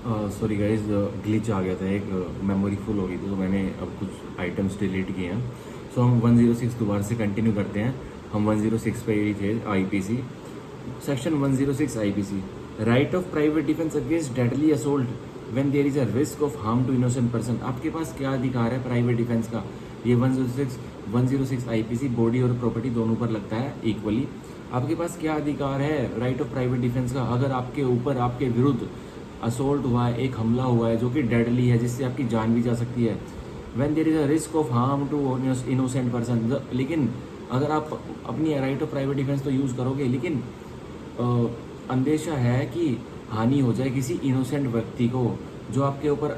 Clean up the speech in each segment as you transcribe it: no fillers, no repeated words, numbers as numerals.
Sorry guys, glitch आ गया था, एक मेमोरी फुल हो गई थी, तो मैंने अब कुछ आइटम्स डिलीट किए हैं। सो हम 106 दोबारा से कंटिन्यू करते हैं। हम 106 पे ही थे, IPC section 106 IPC. Right of private defence against deadly assault when there is a risk of harm to innocent person. आपके पास क्या अधिकार है प्राइवेट डिफेंस का? ये 106 आईपीसी बॉडी और प्रॉपर्टी दोनों पर लगता है इक्वली। आपके पास क्या अधिकार है राइट ऑफ प्राइवेट डिफेंस का? अगर आपके ऊपर, आपके विरुद्ध असोल्ट हुआ है, एक हमला हुआ है जो कि डेडली है, जिससे आपकी जान भी जा सकती है, when there is a risk of harm to innocent person. लेकिन अगर आप अपनी राइट ऑफ प्राइवेट डिफेंस तो यूज़ करोगे, लेकिन अंदेशा है कि हानि हो जाए किसी इनोसेंट व्यक्ति को, जो आपके ऊपर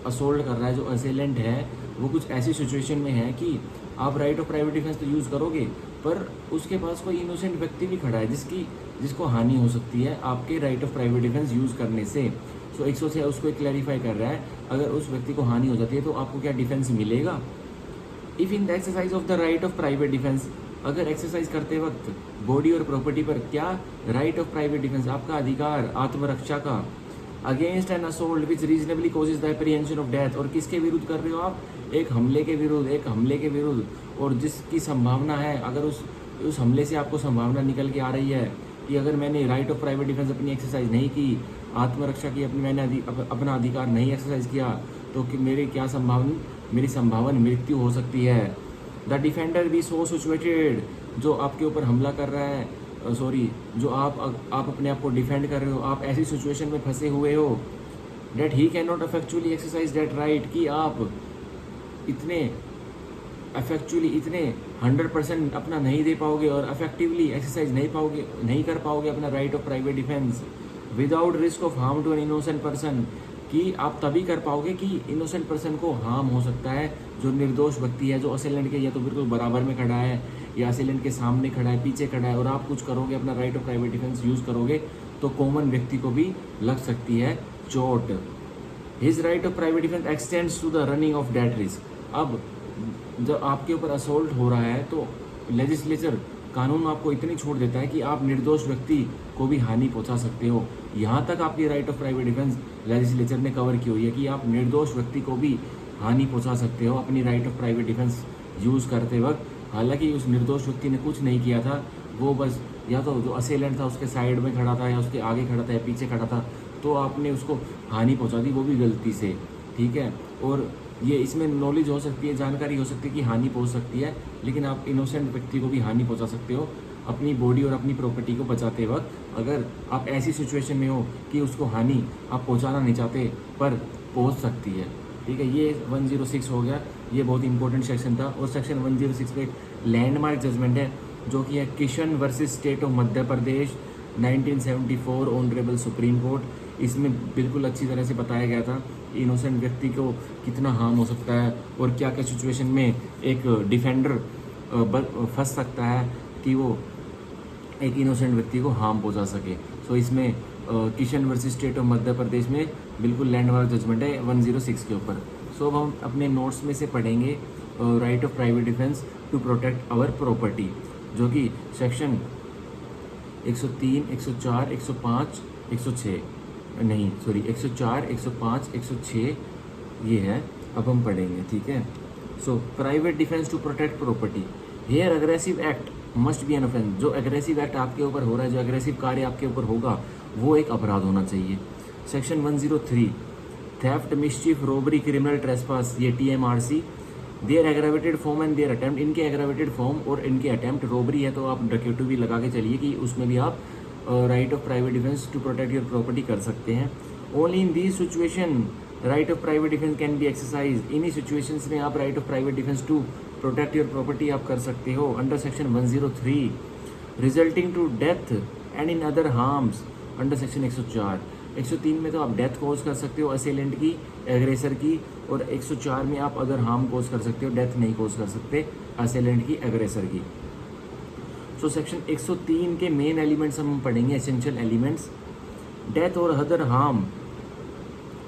असोल्ट कर रहा है, जो असेलेंट है, वो कुछ ऐसी सिचुएशन में है कि आप राइट ऑफ प्राइवेट डिफेंस तो यूज़ करोगे, पर उसके पास कोई इनोसेंट व्यक्ति भी खड़ा है जिसको हानि हो सकती है आपके right of private defence use करने से। सो 106 उसको एक क्लैरिफाई कर रहा है, अगर उस व्यक्ति को हानि हो जाती है तो आपको क्या डिफेंस मिलेगा? If in the exercise of the right of private defence, अगर एक्सरसाइज करते वक्त बॉडी और प्रॉपर्टी पर क्या राइट ऑफ प्राइवेट डिफेंस, आपका अधिकार आत्मरक्षा का, against an assault which reasonably causes the apprehension of death, और किसके विरुद्ध कर रहे हो आप? एक हमले के विरुद्ध, और जिसकी संभावना है, अगर उस हमले से आपको संभावना निकल के आ रही है कि अगर मैंने राइट ऑफ प्राइवेट डिफेंस अपनी एक्सरसाइज नहीं की, आत्मरक्षा की अपनी, मैंने अपना अधिकार नहीं एक्सरसाइज किया, तो कि मेरी संभावना मृत्यु हो सकती है। The defender be so situated, जो आपके ऊपर हमला कर रहा है, जो आप अपने आप को डिफेंड कर रहे हो, आप ऐसी सिचुएशन में फंसे हुए हो, that he can not effectually exercise that right, कि आप इतने अफेक्चुअली, इतने 100% अपना नहीं दे पाओगे और अफेक्टिवली एक्सरसाइज नहीं कर पाओगे अपना right of private defence without risk of harm to an innocent person, कि आप तभी कर पाओगे कि इनोसेंट पर्सन को हार्म हो सकता है, जो निर्दोष व्यक्ति है, जो असेलेंट के या तो बिल्कुल बराबर में खड़ा है, या असेलेंट के सामने खड़ा है, पीछे खड़ा है, और आप कुछ करोगे, अपना right of private defence use करोगे, तो कॉमन व्यक्ति को भी लग सकती है चोट। His right of private defence extends to the running of that risk. अब जब आपके ऊपर असोल्ट हो रहा है तो लेजिस्लेचर, कानून आपको इतनी छूट देता है कि आप निर्दोष व्यक्ति को भी हानि पहुंचा सकते हो। यहाँ तक आपकी right of private defence legislature ने कवर की हुई है कि आप निर्दोष व्यक्ति को भी हानि पहुंचा सकते हो अपनी right of private defence use करते वक्त। हालांकि उस निर्दोष व्यक्ति ने कुछ नहीं किया था, वो बस या तो जो असेलेंट था उसके साइड में खड़ा था, या उसके आगे खड़ा था, या पीछे खड़ा था, तो आपने उसको हानि पहुंचा दी, वो भी गलती से, ठीक है। और ये इसमें नॉलेज हो सकती है, जानकारी हो सकती है कि हानि पहुंच सकती है, लेकिन आप इनोसेंट व्यक्ति को भी हानि पहुंचा सकते हो अपनी बॉडी और अपनी प्रॉपर्टी को बचाते वक्त, अगर आप ऐसी सिचुएशन में हो कि उसको हानि आप पहुंचाना नहीं चाहते पर पहुंच सकती है, ठीक है। ये 106 हो गया, ये बहुत इंपॉर्टेंट सेक्शन था। और सेक्शन 106 में लैंडमार्क जजमेंट है, जो कि है Kishan versus state of Madhya Pradesh 1974 honourable supreme court. इसमें बिल्कुल अच्छी तरह से बताया गया था इनोसेंट व्यक्ति को कितना हार्म हो सकता है, और क्या क्या सिचुएशन में एक डिफेंडर फंस सकता है कि वो एक इनोसेंट व्यक्ति को हार्म पहुंचा सके। सो इसमें Kishan versus state of Madhya Pradesh में बिल्कुल लैंडमार्क जजमेंट है 106 के ऊपर। सो अब हम अपने नोट्स में से पढ़ेंगे right of private defence to protect our property, जो कि सेक्शन 103, 104, 105, 106 नहीं सॉरी 104, 105, 106 ये है, अब हम पढ़ेंगे, ठीक है। So private defence to protect property, here aggressive act must be an offence. जो एग्रेसिव एक्ट आपके ऊपर हो रहा है, जो एग्रेसिव कार्य आपके ऊपर होगा, वो एक अपराध होना चाहिए। Section 103 theft, mischief, robbery, criminal trespass, ये TMRC, their aggravated form and their attempt, इनके एग्रावेटेड फॉर्म और इनके अटेम्प्ट, रॉबरी है तो आप डकैती भी लगा के चलिए कि उसमें भी आप right of private defence to protect your property कर सकते हैं। Only in this situation right of private defence can be exercise, इन्हीं सिचुएशंस में आप right of private defence to protect your property आप कर सकते हो under section 103, resulting to death and in other harms under section 104। 103 में तो आप डेथ कॉज कर सकते हो असेलेंट की, एग्रेसर की, और 104 में आप अदर हार्म कॉज कर सकते हो, डेथ नहीं कॉज कर सकते असेलेंट की, एग्रेसर की। सो सेक्शन 103 के मेन एलिमेंट्स हम पढ़ेंगे, एसेंशियल एलिमेंट्स। डेथ और other harm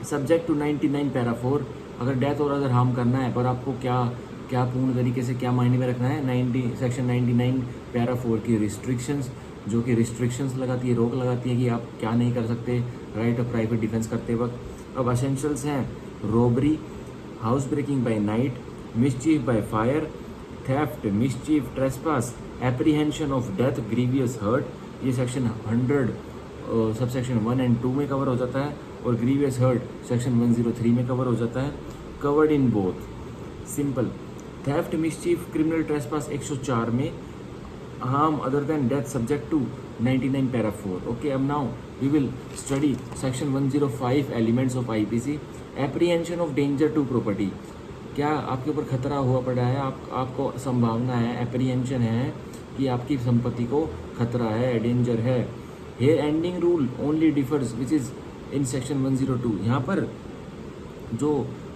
subject to 99 para 4, अगर डेथ और अदर हार्म करना है, पर आपको क्या पूर्ण तरीके से क्या मायने में रखना है, सेक्शन 99 पैरा 4 की रिस्ट्रिक्शंस, जो कि रिस्ट्रिक्शंस लगाती है, रोक लगाती है कि आप क्या नहीं कर सकते राइट ऑफ प्राइवेट डिफेंस करते वक्त। अब असेंशियल्स हैं robbery, house breaking by night, mischief by fire, theft, mischief, trespass, apprehension of death, grievous hurt. ये सेक्शन 100 सबसेक्शन 1 एंड 2 में कवर हो जाता है और ग्रीवियस हर्ट सेक्शन 103 में कवर हो जाता है। Covered in both. Simple. Theft, mischief, criminal trespass 104 में, harm other than death subject to 99 para 4. Okay, अब now we will study section 105 elements of IPC. Apprehension of danger to property. क्या आपके ऊपर खतरा हुआ पड़ा है, आपको संभावना है, एप्रीहेंशन है कि आपकी संपत्ति को खतरा है, डेंजर है। Here ending rule only differs which is in section 102। यहाँ पर जो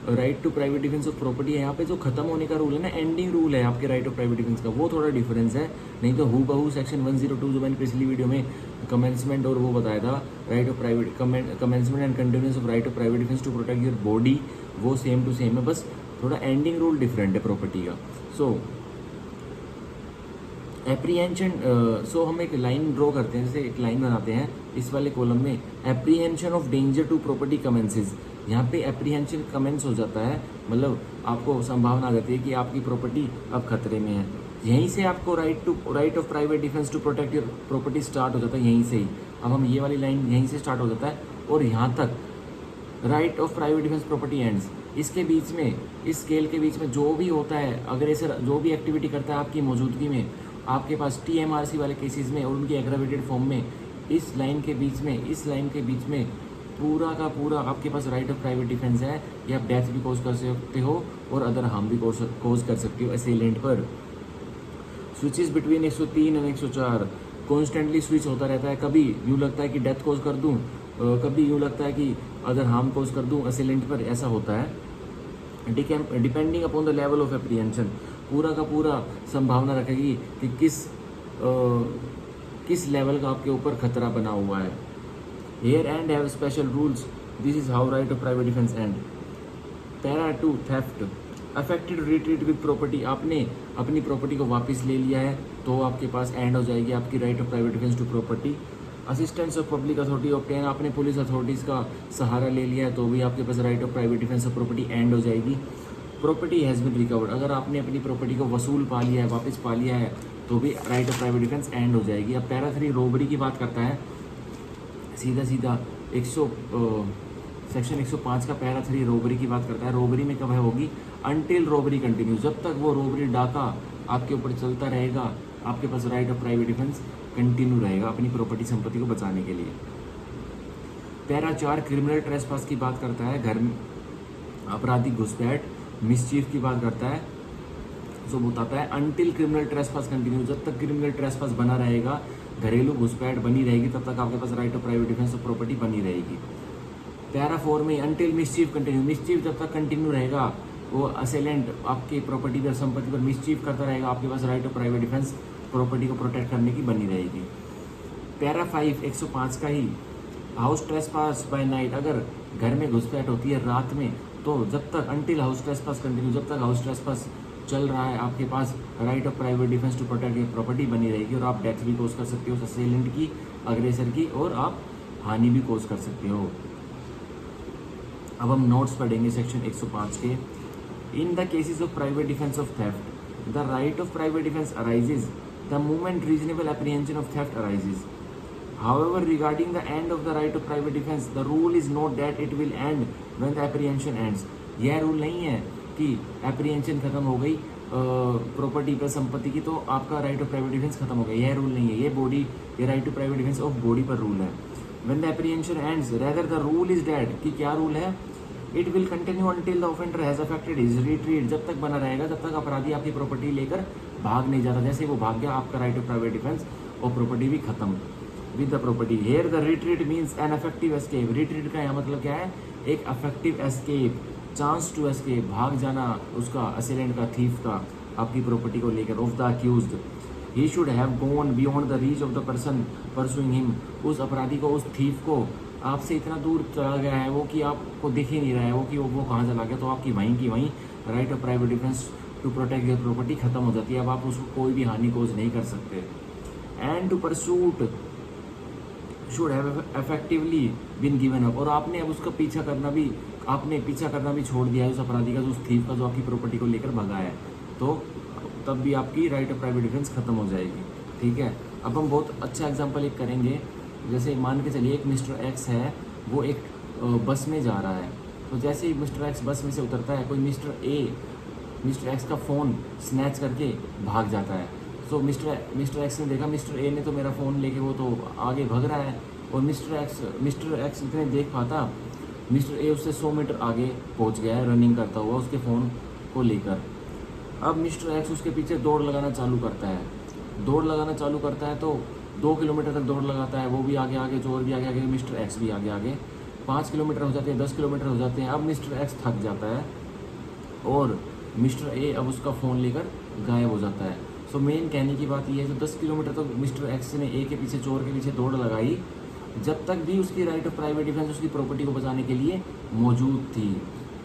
right to private defence of property है, यहाँ पे जो खत्म होने का रूल है ना, एंडिंग रूल है आपके राइट ऑफ प्राइवेट डिफेंस का, वो थोड़ा डिफरेंस है। नहीं तो हु बहू सेक्शन 102 जो मैंने पिछली वीडियो में कमेंसमेंट और वो बताया था, right of private commencement and continuous of right of private defence to protect your body, वो सेम टू सेम है, बस थोड़ा एंडिंग रूल डिफरेंट है प्रॉपर्टी का। सो एप्रीहेंशन, सो हम एक लाइन ड्रॉ करते हैं, जैसे एक लाइन बनाते हैं इस वाले कॉलम में, apprehension of danger to property commences. यहाँ पे एप्रीहेंशन कमेंस हो जाता है, मतलब आपको संभावना आ जाती है कि आपकी प्रॉपर्टी अब खतरे में है। यहीं से आपको right of private defence to protect your property start हो जाता है, यहीं से ही। अब हम ये वाली लाइन यहीं से स्टार्ट हो जाता है और यहाँ तक right of private defence property ends. इसके बीच में, इस स्केल के बीच में जो भी होता है, अग्रेसर जो भी एक्टिविटी करता है आपकी मौजूदगी में, आपके पास TMRC वाले केसेस में और उनकी एग्रावेटेड फॉर्म में, इस लाइन के बीच में पूरा का पूरा आपके पास राइट ऑफ प्राइवेट डिफेंस है। या आप डेथ भी कोज कर सकते हो और अदर हार्म भी कोज कर सकते हो असेलेंट पर। स्विचेस बिटवीन 103 और 104 कॉन्स्टेंटली स्विच होता रहता है। कभी यूँ लगता है कि डेथ कोज कर दूँ, कभी यूँ लगता है कि अदर हार्म कोज कर दूँ असेलेंट पर, ऐसा होता है। Depending upon the level of apprehension, पूरा का पूरा संभावना रखेगी कि किस लेवल का आपके ऊपर खतरा बना हुआ है। Here and have special rules. This is how right of private defense end. Para 2 theft. Affected retreat with property. आपने अपनी प्रॉपर्टी को वापस ले लिया है तो आपके पास एंड हो जाएगी आपकी right of private defence to property. Assistance of public authority obtain, आपने पुलिस अथॉरिटीज़ का सहारा ले लिया है तो भी आपके पास right of private defence of property end हो जाएगी। प्रॉपर्टी हैज़ बिन रिकवर्ड, अगर आपने अपनी प्रॉपर्टी को वसूल पा लिया है, वापस पा लिया है, तो भी right of private defence and हो जाएगी। अब पैरा 3 रॉबरी की बात करता है, सीधा सेक्शन 105 का पैरा 3 रॉबरी की बात करता है। रॉबरी में कब है होगी, अनटिल रॉबरी कंटिन्यू, जब तक वो रॉबरी डाका आपके ऊपर चलता रहेगा आपके पास right of private defence continue रहेगा अपनी प्रॉपर्टी संपत्ति को बचाने के लिए। पैरा 4 क्रिमिनल ट्रेसपास की बात करता है, घर में आपराधिक घुसपैठ, मिसचीफ की बात करता है। जो बताता है अनटिल क्रिमिनल ट्रेसपास कंटिन्यू, जब तक क्रिमिनल ट्रेसपास बना रहेगा, घरेलू घुसपैठ बनी रहेगी, तब तक आपके पास right of private defence of property बनी रहेगी। पैरा 4 में अनटिल मिसचीफ कंटिन्यू, मिसचीफ जब तक कंटिन्यू रहेगा, वो असेलेंट आपकी प्रॉपर्टी पर संपत्ति पर मिसचीफ करता रहेगा, आपके पास right of private defence property को प्रोटेक्ट करने की बनी रहेगी। पैरा 5 105 का ही, हाउस ट्रेसपास बाय नाइट, अगर घर में घुसपैठ होती है रात में, तो जब तक अनटिल हाउस ट्रेसपास कंटिन्यू, जब तक हाउस ट्रेसपास चल रहा है, आपके पास right of private defence to protect your property बनी रहेगी और आप डेथ भी कोज कर सकते हो असेलेंट की, अग्रेसर की, और आप हानि भी कोज कर सकते हो। अब हम नोट्स पढ़ेंगे सेक्शन 105 के। In the cases of private defence of theft, the right of private defence arises the moment reasonable apprehension of theft arises. However, regarding the end of the right of private defense, the rule is not that it will end when the apprehension ends. यह rule नहीं है कि apprehension खत्म हो गई property पर, संपत्ति की, तो आपका राइट ऑफ प्राइवेट डिफेंस खत्म हो गया, यह रूल नहीं है। ये right to private defence of body पर रूल है। When the apprehension ends, rather the rule is dead, कि क्या रूल है, it will continue until the offender has effected his retreat, जब तक बना रहेगा, जब तक अपराधी आपकी प्रॉपर्टी लेकर भाग नहीं जाता। जैसे वो भाग गया, आपका राइट ऑफ प्राइवेट डिफेंस और प्रॉपर्टी भी खत्म with the property. Here the retreat means an effective escape. Retreat का यहाँ मतलब क्या है, एक effective escape, chance to escape, भाग जाना उसका, असेलेंट का, थीफ का, आपकी प्रॉपर्टी को लेकर। Of the accused, he should have gone beyond the reach of the person pursuing him, उस अपराधी को, उस थीफ को आपसे इतना दूर चला गया है वो कि आपको दिख ही नहीं रहा है वो कि वो कहाँ चला गया, तो आपकी वहीं की वहीं right of private defence to protect your property खत्म हो जाती है। अब आप उसको कोई भी हानि कोज नहीं कर सकते। And to pursuit should have effectively been given up, और आपने अब उसका पीछा करना भी छोड़ दिया है उस अपराधी का, जो उस थीफ का, जो आपकी प्रॉपर्टी को लेकर भगा है, तो तब भी आपकी राइट ऑफ प्राइवेट डिफेंस खत्म हो जाएगी। ठीक है, अब हम बहुत अच्छा एग्जांपल एक करेंगे। जैसे मान के चलिए एक मिस्टर एक्स है, वो एक बस में जा रहा है, तो जैसे ही मिस्टर एक्स बस में से उतरता है, कोई मिस्टर एक्स का फ़ोन स्नैच करके भाग जाता है। तो मिस्टर एक्स ने देखा मिस्टर ए ने तो मेरा फ़ोन लेके वो तो आगे भाग रहा है, और मिस्टर एक्स इतने देख पाता, मिस्टर ए उससे 100 मीटर आगे पहुंच गया है रनिंग करता हुआ उसके फ़ोन को लेकर। अब मिस्टर एक्स उसके पीछे दौड़ लगाना चालू करता है, तो 2 किलोमीटर तक दौड़ लगाता है, वो भी आगे आगे, चोर भी आगे, मिस्टर एक्स भी आगे, 5 किलोमीटर हो जाते हैं, 10 किलोमीटर हो जाते हैं। अब मिस्टर एक्स थक जाता है और मिस्टर ए अब उसका फ़ोन लेकर गायब हो जाता है। सो मेन कहने की बात यह है, जो 10 किलोमीटर तक मिस्टर एक्स ने ए के पीछे, चोर के पीछे दौड़ लगाई, जब तक भी उसकी राइट ऑफ प्राइवेट डिफेंस उसकी प्रॉपर्टी को बचाने के लिए मौजूद थी।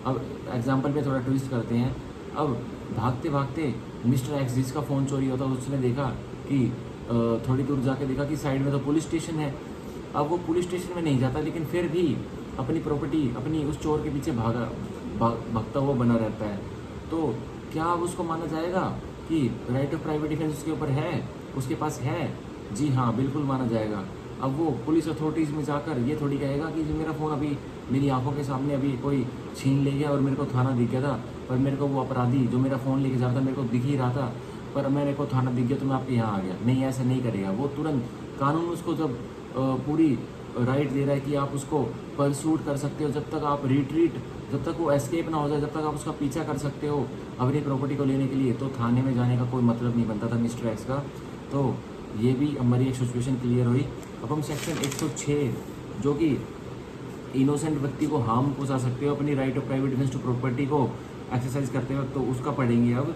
अब एग्जाम्पल में थोड़ा ट्विस्ट करते हैं। अब भागते भागते मिस्टर एक्स जिसका फ़ोन चोरी होता, उसने देखा कि थोड़ी दूर जाके देखा कि साइड में तो पुलिस स्टेशन है। अब वो पुलिस स्टेशन में नहीं जाता, लेकिन फिर भी अपनी प्रॉपर्टी, अपनी उस चोर के पीछे भागता हुआ बना रहता है। तो क्या अब उसको माना जाएगा कि राइट ऑफ प्राइवेट डिफेंस उसके ऊपर है, उसके पास है? जी हाँ, बिल्कुल माना जाएगा। अब वो पुलिस अथॉरिटीज़ में जाकर ये थोड़ी कहेगा कि जो मेरा फ़ोन अभी मेरी आंखों के सामने अभी कोई छीन ले गया और मेरे को थाना दिख गया था, पर मेरे को वो अपराधी जो मेरा फ़ोन लेके जा रहा था मेरे को दिख ही रहा था, पर मेरे को थाना दिख गया तो मैं आपके यहाँ आ गया। नहीं, ऐसा नहीं करेगा वो। तुरंत कानून उसको जब पूरी राइट दे रहा है कि आप उसको परसूट कर सकते हो, जब तक आप जब तक वो एस्केप ना हो जाए, जब तक आप उसका पीछा कर सकते हो अपनी प्रॉपर्टी को लेने के लिए, तो थाने में जाने का कोई मतलब नहीं बनता था मिस्टर एक्स का। तो ये भी हमारी एक सिचुएशन क्लियर हुई। अब हम सेक्शन 106 जो कि इनोसेंट व्यक्ति को हार्म पहुंचा सकते हो अपनी right of private defence to property को एक्सरसाइज करते वक्त, तो उसका पढ़ेंगे। अब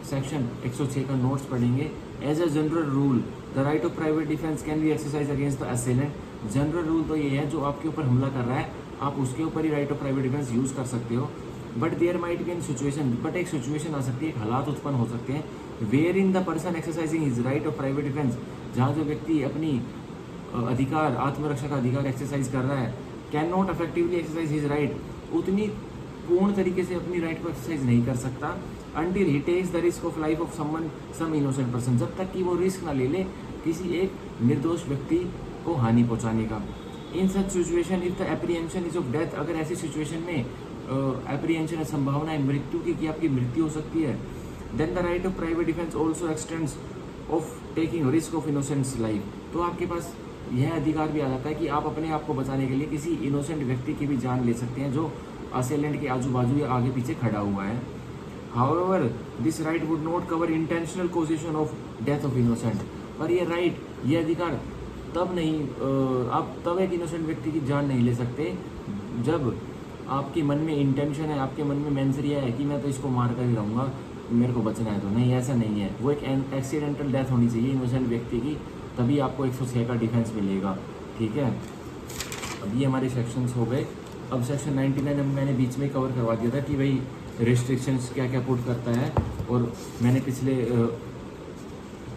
सेक्शन 106 का नोट्स पढ़ेंगे। As a general rule the right of private defence can be exercise against the assailant. General rule तो ये है, जो आपके ऊपर हमला कर रहा है आप उसके ऊपर ही right of private defence use कर सकते हो। But there might be in situation, but एक सिचुएशन आ सकती है, एक हालात उत्पन्न हो सकते हैं, where in the person exercising his right of private defence, जहाँ जो व्यक्ति अपनी अधिकार, आत्मरक्षा का अधिकार एक्सरसाइज कर रहा है, can not effectively exercise his right, उतनी पूर्ण तरीके से अपनी राइट को एक्सरसाइज नहीं कर सकता, until he takes the risk of life of some innocent person, जब तक कि वो रिस्क ना ले ले किसी एक निर्दोष व्यक्ति को हानि पहुंचाने का। In such situation if the apprehension is of death, अगर ऐसी सिचुएशन में एप्रीहेंशन है, संभावना है मृत्यु की, कि आपकी मृत्यु हो सकती है, then the right of private defence also extends of taking risk of innocent's life, तो आपके पास यह अधिकार भी आ जाता है कि आप अपने आप को बचाने के लिए किसी इनोसेंट व्यक्ति की भी जान ले सकते हैं जो असेलेंट के आजू बाजू या आगे पीछे खड़ा हुआ है। However this right would not cover intentional causation of death of innocent, पर ये राइट, ये अधिकार तब नहीं, आप तब एक इनोसेंट व्यक्ति की जान नहीं ले सकते जब आपके मन में इंटेंशन है, आपके मन में मेंसरिया है कि मैं तो इसको मार कर ही रहूँगा, मेरे को बचना है। तो नहीं, ऐसा नहीं है। वो एक एक्सीडेंटल डेथ होनी चाहिए इनोसेंट व्यक्ति की, तभी आपको 106 का डिफेंस मिलेगा। ठीक है, अब ये हमारे सेक्शंस हो गए। अब सेक्शन 99 मैंने बीच में कवर करवा दिया था कि भाई रिस्ट्रिक्शंस क्या क्या पुट करता है, और मैंने पिछले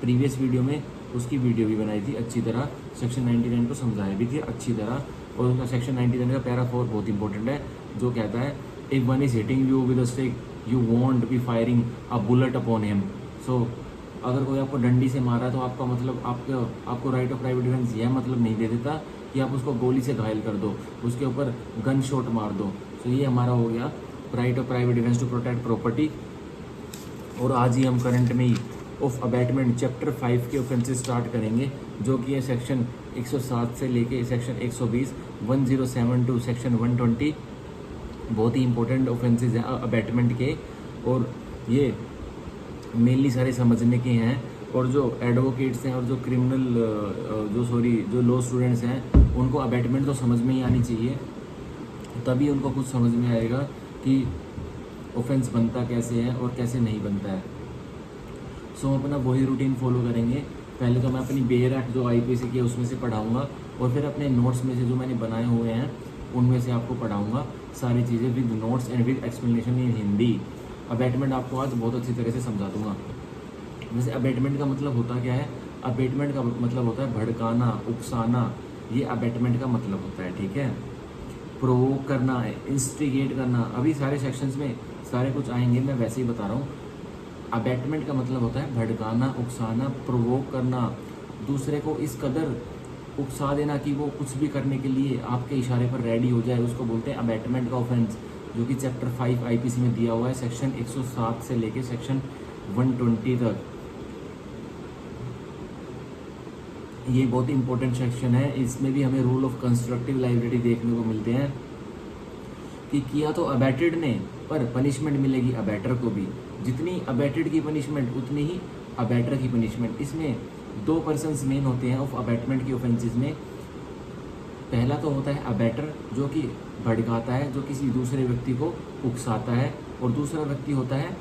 प्रीवियस वीडियो में उसकी वीडियो भी बनाई थी अच्छी तरह, सेक्शन 99 को समझाया भी थी अच्छी तरह। और उसका सेक्शन 99 का पैरा 4 बहुत इंपॉर्टेंट है, जो कहता है if one is hitting you with a stick you won't be firing a bullet upon him. So अगर कोई आपको डंडी से मारा है तो आपका मतलब आपको राइट ऑफ प्राइवेट डिफेंस यह मतलब नहीं दे देता कि आप उसको गोली से घायल कर दो, उसके ऊपर गन शॉट मार दो। तो ये हमारा हो गया right of private defence to protect property. और आज ही हम करंट में ही ऑफ अबैटमेंट चैप्टर 5 के ऑफेंसेस स्टार्ट करेंगे, जो कि है सेक्शन 107 से लेके सेक्शन 120, 1007 टू सेक्शन 120। बहुत ही इंपॉर्टेंट ऑफेंसेस हैं अबैटमेंट के, और ये मेनली सारे समझने के हैं। और जो एडवोकेट्स हैं और जो जो लॉ स्टूडेंट्स हैं, उनको अबैटमेंट तो समझ में ही आनी चाहिए, तभी उनको कुछ समझ में आएगा कि ऑफेंस बनता कैसे है और कैसे नहीं बनता है। सो हम अपना वही रूटीन फॉलो करेंगे। पहले तो मैं अपनी बेयर एक्ट जो IPC की है उसमें से पढ़ाऊँगा, और फिर अपने नोट्स में से जो मैंने बनाए हुए हैं उनमें से आपको पढ़ाऊँगा सारी चीज़ें with notes and with explanation in Hindi. Abatement आपको आज बहुत अच्छी तरह से समझा दूँगा। वैसे अबैटमेंट का मतलब होता क्या है, अबेटमेंट का मतलब होता है भड़काना, उकसाना, ये अबेटमेंट का मतलब होता है, ठीक है। प्रोवोक करना, इंस्टिगेट करना, अभी सारे सेक्शंस में सारे कुछ आएंगे, मैं वैसे ही बता रहा हूँ। अबैटमेंट का मतलब होता है भड़काना, उकसाना, प्रोवोक करना, दूसरे को इस कदर उकसा देना कि वो कुछ भी करने के लिए आपके इशारे पर रेडी हो जाए, उसको बोलते हैं अबैटमेंट का ऑफेंस, जो कि चैप्टर 5 आईपीसी में दिया हुआ है, सेक्शन 107 से लेके सेक्शन 120 तक। ये बहुत इंपॉर्टेंट सेक्शन है, इसमें भी हमें रूल ऑफ कंस्ट्रक्टिव लाइबिलिटी देखने को मिलते हैं कि किया तो अबैटेड ने, पर पनिशमेंट मिलेगी अबैटर को भी। जितनी अबैटेड की पनिशमेंट उतनी ही अबैटर की पनिशमेंट। इसमें दो पर्सन्स मेन होते हैं ऑफ अबैटमेंट की ऑफेंसेस में। पहला तो होता है अबैटर, जो कि भड़काता है, जो किसी दूसरे व्यक्ति को उकसाता है, और दूसरा व्यक्ति होता है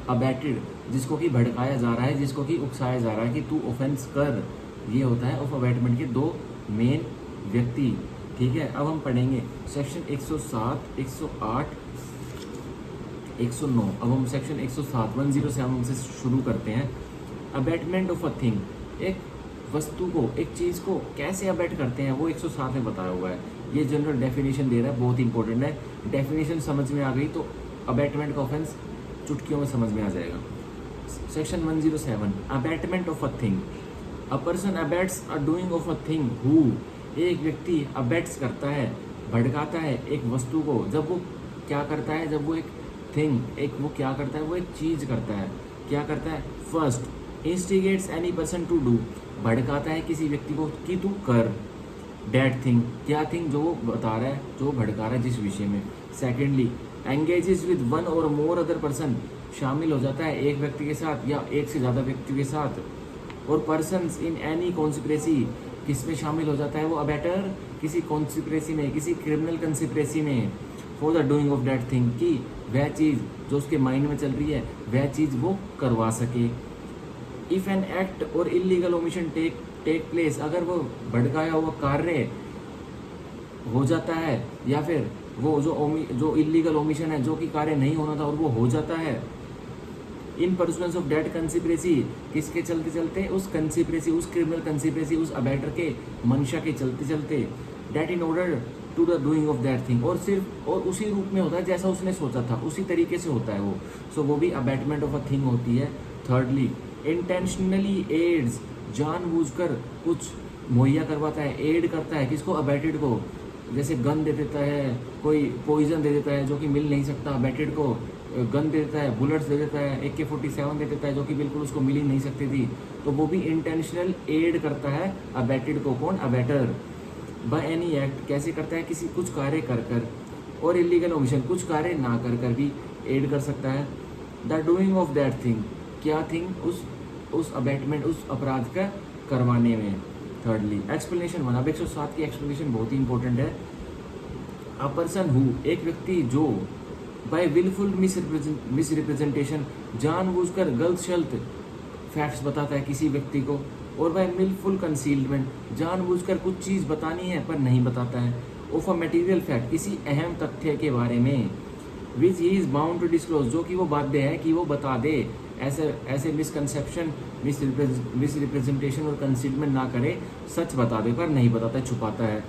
अबैटेड, जिसको कि भड़काया जा रहा है, जिसको कि उकसाया जा रहा है कि तू ऑफेंस कर। ये होता है ऑफ अबैटमेंट के दो मेन व्यक्ति, ठीक है। अब हम पढ़ेंगे सेक्शन 107, 108, 109। अब हम सेक्शन 107 107 से शुरू करते हैं। अबैटमेंट ऑफ अ थिंग, एक वस्तु को, एक चीज़ को कैसे अबैट करते हैं वो 107 में बताया हुआ है। ये जनरल डेफिनेशन दे रहा है, बहुत इंपॉर्टेंट है। डेफिनेशन समझ में आ गई तो अबैटमेंट का ऑफेंस चुटकियों में समझ में आ जाएगा। Section 107, abetment of a thing, a person abets a doing of a thing who, एक व्यक्ति अबैट्स करता है, भड़काता है एक वस्तु को। जब वो क्या करता है, जब वो एक थिंग, एक वो क्या करता है, वो एक चीज़ करता है। क्या करता है? First, instigates any person to do, भड़काता है किसी व्यक्ति को कि तू कर डैट थिंग, क्या थिंग, जो वो बता रहा है, जो भड़का रहा है जिस विषय में। सेकेंडली, एंगेजेस विद वन और मोर अदर पर्सन, शामिल हो जाता है एक व्यक्ति के साथ या एक से ज़्यादा व्यक्ति के साथ। और पर्सन्स इन एनी कॉन्स्पिरेसी, किस में शामिल हो जाता है वो अबैटर? किसी कॉन्स्पिरेसी में, किसी क्रिमिनल कॉन्स्पिरेसी में, for the doing of that thing, कि वह चीज़ जो उसके माइंड में चल रही है वह चीज़ वो करवा सके। इफ़ एन एक्ट और इलीगल ओमिशन टेक प्लेस, अगर वो भड़काया हुआ कार्य हो जाता है, या फिर वो जो इलीगल ओमिशन है, जो कि कार्य नहीं होना था और वो हो जाता है, इन परसुएंस ऑफ डेट कंसिपरेसी, किसके चलते चलते? उस कंसिपरेसी, उस क्रिमिनल कंसिपरेसी, उस अबैटर के मंशा के चलते चलते, that in order to the doing of that thing, और सिर्फ और उसी रूप में होता है जैसा उसने सोचा था, उसी तरीके से होता है वो। सो वो भी अबैटमेंट ऑफ अ थिंग होती है। थर्डली, इंटेंशनली एड्स, जानबूझकर कुछ मुहैया करवाता है, एड करता है किसको? अबैटेड को। जैसे गन दे देता है, कोई पॉइजन दे देता है जो कि मिल नहीं सकता अबैटेड को, गन दे देता है, बुलेट्स दे देता है, AK-47 दे देता है जो कि बिल्कुल उसको मिल ही नहीं सकती थी, तो वो भी इंटेंशनल एड करता है अबैटेड को। कौन? अबैटर। बाय एनी एक्ट, कैसे करता है? किसी कुछ कार्य कर कर, और इलीगल ओमिशन, कुछ कार्य ना कर कर भी एड कर सकता है। The doing of that thing, क्या थिंग? उस अबैटमेंट, उस अपराध का करवाने में। थर्डली, एक्सप्लेनेशन 1, अब 107 की एक्सप्लेनेशन बहुत ही इंपॉर्टेंट है। अ पर्सन हु, एक व्यक्ति जो बाय विलफुल मिसरिप्रेजेंटेशन, जानबूझकर गलत शल्त फैक्ट्स बताता है किसी व्यक्ति को, और बाय विलफुल कंसीलमेंट, जानबूझकर कुछ चीज़ बतानी है पर नहीं बताता है, ऑफ अ मटेरियल फैक्ट, किसी अहम तथ्य के बारे में, which he is bound to disclose, जो कि वो बाध्य है कि वो बता दे। ऐसे मिसकंसेप्शन, मिसरिप्रेजेंटेशन और कंसीलमेंट ना करे, सच बता दे पर नहीं बताता, छुपाता है।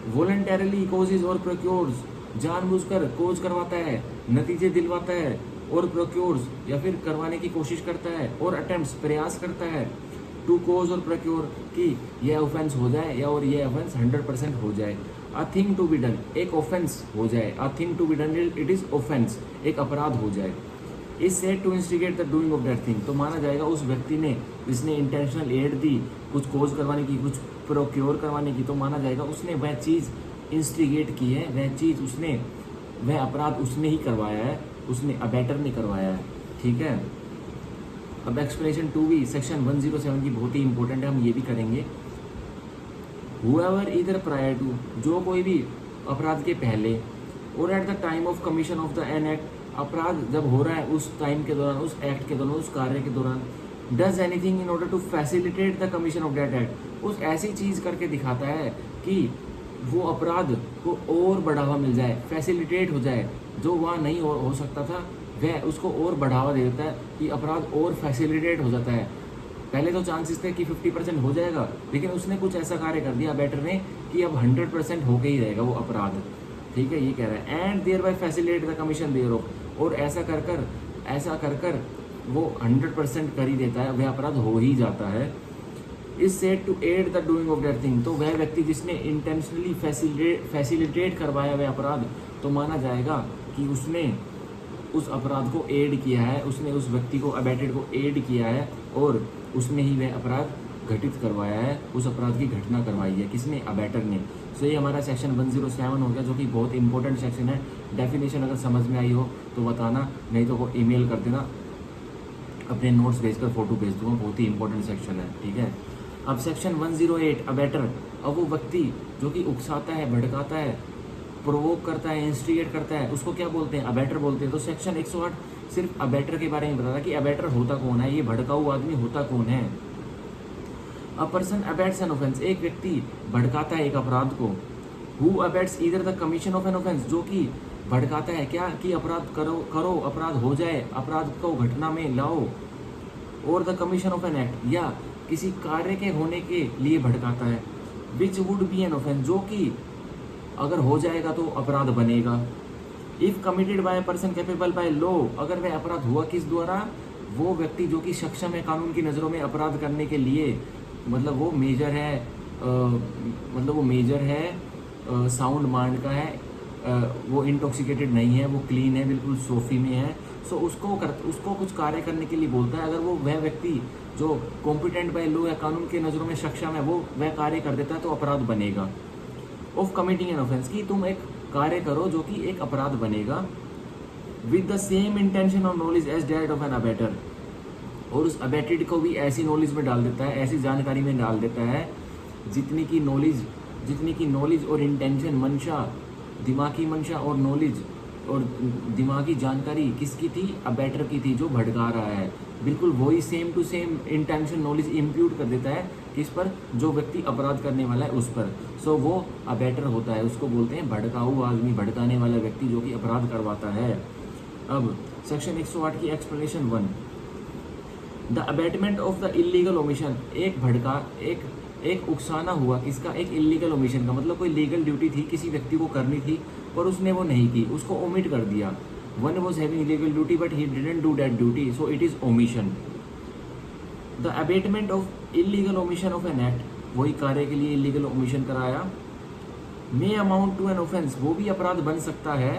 वॉलंटरली कोजेज और प्रोक्योर्स, जानबूझकर कोज करवाता है, नतीजे दिलवाता है, और प्रोक्योर्स या फिर करवाने की कोशिश करता है, और अटेम्प्ट्स, प्रयास करता है, टू कोज और प्रोक्योर, कि यह ऑफेंस हो जाए या और यह ऑफेंस 100% हो जाए। A thing to be done, एक ऑफेंस हो जाए। A thing to be done, it is offence, एक अपराध हो जाए। Is said to instigate the doing of that thing, तो माना जाएगा उस व्यक्ति ने, जिसने इंटेंशनल एड दी, कुछ कोज करवाने की, कुछ प्रोक्योर करवाने की, तो माना जाएगा उसने वह चीज़ इंस्टिगेट की है, वह चीज़ उसने, वह अपराध उसने ही करवाया है, उसने अबैटर ने करवाया है, ठीक है। अब एक्सप्लेनेशन 2B सेक्शन 107 की बहुत ही इंपॉर्टेंट है, हम ये भी करेंगे। हुएवर इधर प्रायर टू, जो कोई भी अपराध के पहले, और at the time of commission of the an act, अपराध जब हो रहा है उस टाइम के दौरान, उस एक्ट के दौरान, उस कार्य के दौरान, does anything in order to facilitate the commission of that act, उस ऐसी चीज़ करके दिखाता है कि वो अपराध को और बढ़ावा मिल जाए, फैसिलिटेट हो जाए, जो वहाँ नहीं हो सकता था वह उसको और बढ़ावा दे देता है कि अपराध और फैसिलिटेट हो जाता है। पहले तो चांसेस थे कि 50% हो जाएगा, लेकिन उसने कुछ ऐसा कार्य कर दिया अबैटर ने कि अब 100% होके ही रहेगा वो अपराध। ठीक है, ये कह रहा है and thereby facilitate the commission thereof, और ऐसा कर कर वो 100% कर ही देता है, वह अपराध हो ही जाता है। Is said to aid the doing of that thing, तो वह व्यक्ति जिसने इंटेंशनली फैसिलिटेट करवाया वह अपराध, तो माना जाएगा कि उसने उस अपराध को एड किया है, उसने उस व्यक्ति को अबैटेड को एड किया है और उसने ही वह अपराध घटित करवाया है, उस अपराध की घटना करवाई है, किसने? अबैटर ने। सो ये हमारा सेक्शन 107 हो गया, जो कि बहुत इंपॉर्टेंट सेक्शन है। डेफिनेशन अगर समझ में आई हो तो बताना, नहीं तो ईमेल कर देना, अपने नोट्स भेजकर फोटो भेज दूंगा, बहुत ही इंपॉर्टेंट सेक्शन है। ठीक है, अब सेक्शन 108 अबैटर। अब वो व्यक्ति जो कि उकसाता है, भड़काता है, प्रोवोक करता है, इंस्टिगेट करता है, उसको क्या बोलते हैं? अबैटर बोलते हैं। तो सेक्शन 108 सिर्फ अबैटर के बारे में बता रहा कि अबैटर होता कौन है, ये भड़काऊ आदमी होता कौन है। A person abets an offence, एक व्यक्ति भड़काता है एक अपराध को। Who abets either the commission of an offence, जो कि भड़काता है क्या कि अपराध करो अपराध हो जाए, अपराध को घटना में लाओ, और the commission of an act, या किसी कार्य के होने के लिए भड़काता है। Which would be an offence, जो कि अगर हो जाएगा तो अपराध बनेगा। If committed by person capable by law, अगर वह अपराध हुआ किस द्वारा? वो व्यक्ति जो कि सक्षम है कानून की नज़रों में अपराध करने के लिए, मतलब वो मेजर है, साउंड माइंड का है, वो इंटॉक्सिकेटेड नहीं है, वो क्लीन है, बिल्कुल सोफी में है। सो उसको कुछ कार्य करने के लिए बोलता है। अगर वो वह व्यक्ति जो कॉम्पिटेंट बाय लॉ या कानून की नज़रों में सक्षम है, वो वह कार्य कर देता है तो अपराध बनेगा। ऑफ कमिटिंग एन ऑफेंस, की तुम एक कार्य करो जो कि एक अपराध बनेगा। विद द सेम इंटेंशन और knowledge as that of an abettor, और उस अबैटेड को भी ऐसी नॉलेज में डाल देता है, ऐसी जानकारी में डाल देता है जितनी की नॉलेज और इंटेंशन, मंशा, दिमागी मंशा और नॉलेज और दिमागी जानकारी किसकी थी? अबैटर की थी, जो भड़का रहा है। बिल्कुल वही same to same intention knowledge impute कर देता है किस पर? जो व्यक्ति अपराध करने वाला है उस पर। सो वो अबैटर होता है, उसको बोलते हैं भड़काऊ आदमी, भड़काने वाला व्यक्ति जो कि अपराध करवाता है। अब सेक्शन 108 की explanation 1, the abatement of the illegal omission, एक उकसाना हुआ किसका? एक इलीगल ओमिशन का, मतलब कोई लीगल ड्यूटी थी किसी व्यक्ति को करनी थी पर उसने वो नहीं की, उसको ओमिट कर दिया। One was having legal duty but he didn't do that duty, so it is omission. The abetment of illegal omission of an act, वही कार्य के लिए इलीगल ओमिशन कराया। May amount to an offence, वो भी अपराध बन सकता है।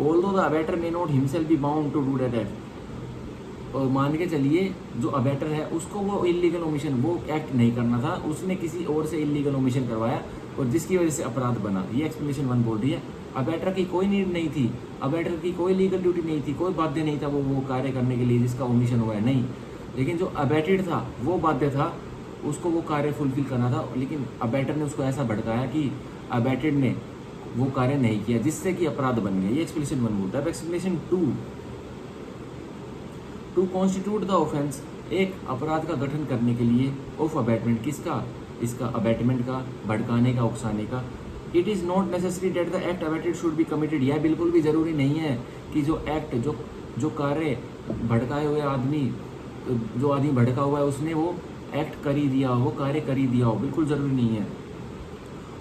Although the abettor may not himself be bound to do that act, और मान के चलिए जो अबैटर है उसको वो इलीगल ओमिशन, वो एक्ट नहीं करना था, उसने किसी और से इलीगल ओमिशन करवाया और जिसकी वजह से अपराध बना। ये एक्सप्लेनेशन 1 बोल रही है। अबैटर की कोई नीड नहीं थी, अबैटर की कोई लीगल ड्यूटी नहीं थी, कोई बाध्य नहीं था वो कार्य करने के लिए जिसका ओमिशन हुआ है, नहीं। लेकिन जो अबैटेड था वो बाध्य था, उसको वो कार्य फुलफिल करना था, लेकिन अबैटर ने उसको ऐसा भड़काया कि अबैटेड ने वो कार्य नहीं किया जिससे कि अपराध बन गया। ये एक्सप्लेनेशन 1 बोलता है। Explanation 2, to constitute the offence, एक अपराध का गठन करने के लिए, ऑफ अबैटमेंट, किसका? इसका अबैटमेंट का, भड़काने का, उकसाने का। It is not necessary that the act abetted should be committed, यह बिल्कुल भी ज़रूरी नहीं है कि जो एक्ट, जो कार्य भड़काए हुए आदमी, जो आदमी भड़का हुआ है उसने वो एक्ट कर ही दिया हो, वो कार्य कर ही दिया हो, बिल्कुल ज़रूरी नहीं है।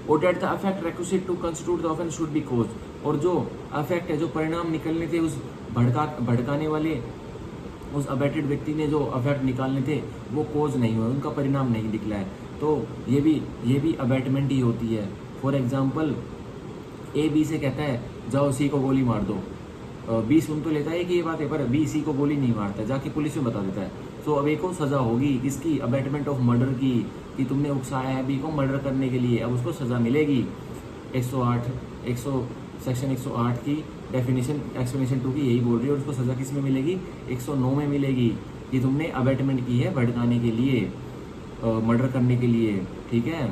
और that the effect requisite to constitute the offence should be cause, और जो अफेक्ट है, जो परिणाम निकलने थे उस भड़काने वाले, उस अबैटेड व्यक्ति ने जो अफेक्ट निकालने थे वो कोज नहीं हुआ, उनका परिणाम नहीं निकला है, तो ये भी अबैटमेंट ही होती है। फॉर एग्जांपल ए बी से कहता है जाओ सी को गोली मार दो, बी सुन तो लेता है कि ये बात है, पर बी सी को गोली नहीं मारता, जाके पुलिस में बता देता है। तो अब ए को सज़ा होगी किसकी? अबैटमेंट ऑफ मर्डर की, कि तुमने उकसाया है बी को मर्डर करने के लिए, अब उसको सज़ा मिलेगी। 108 सेक्शन 108 की डेफिनेशन एक्सप्लेनेशन 2 की यही बोल रही है, और उसको सज़ा किस में मिलेगी? 109 में मिलेगी कि तुमने अबैटमेंट की है भड़काने के लिए, मर्डर करने के लिए। ठीक है,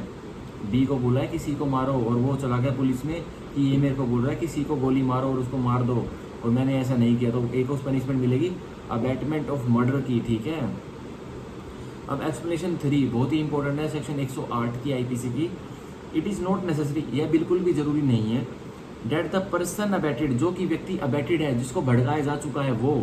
बी को बोला है कि सी को मारो और वो चला गया पुलिस में कि ये मेरे को बोल रहा है कि सी को गोली मारो और उसको मार दो और मैंने ऐसा नहीं किया, तो एक उस पनिशमेंट मिलेगी अबैटमेंट ऑफ मर्डर की। ठीक है, अब एक्सप्लेनेशन 3 बहुत ही इंपॉर्टेंट है, सेक्शन 108 की आईपीसी की। इट इज़ नॉट नेसेसरी, यह बिल्कुल भी ज़रूरी नहीं है, डेट द पर्सन अबैटेड, जो कि व्यक्ति अबैटेड है, जिसको भड़काया जा चुका है, वो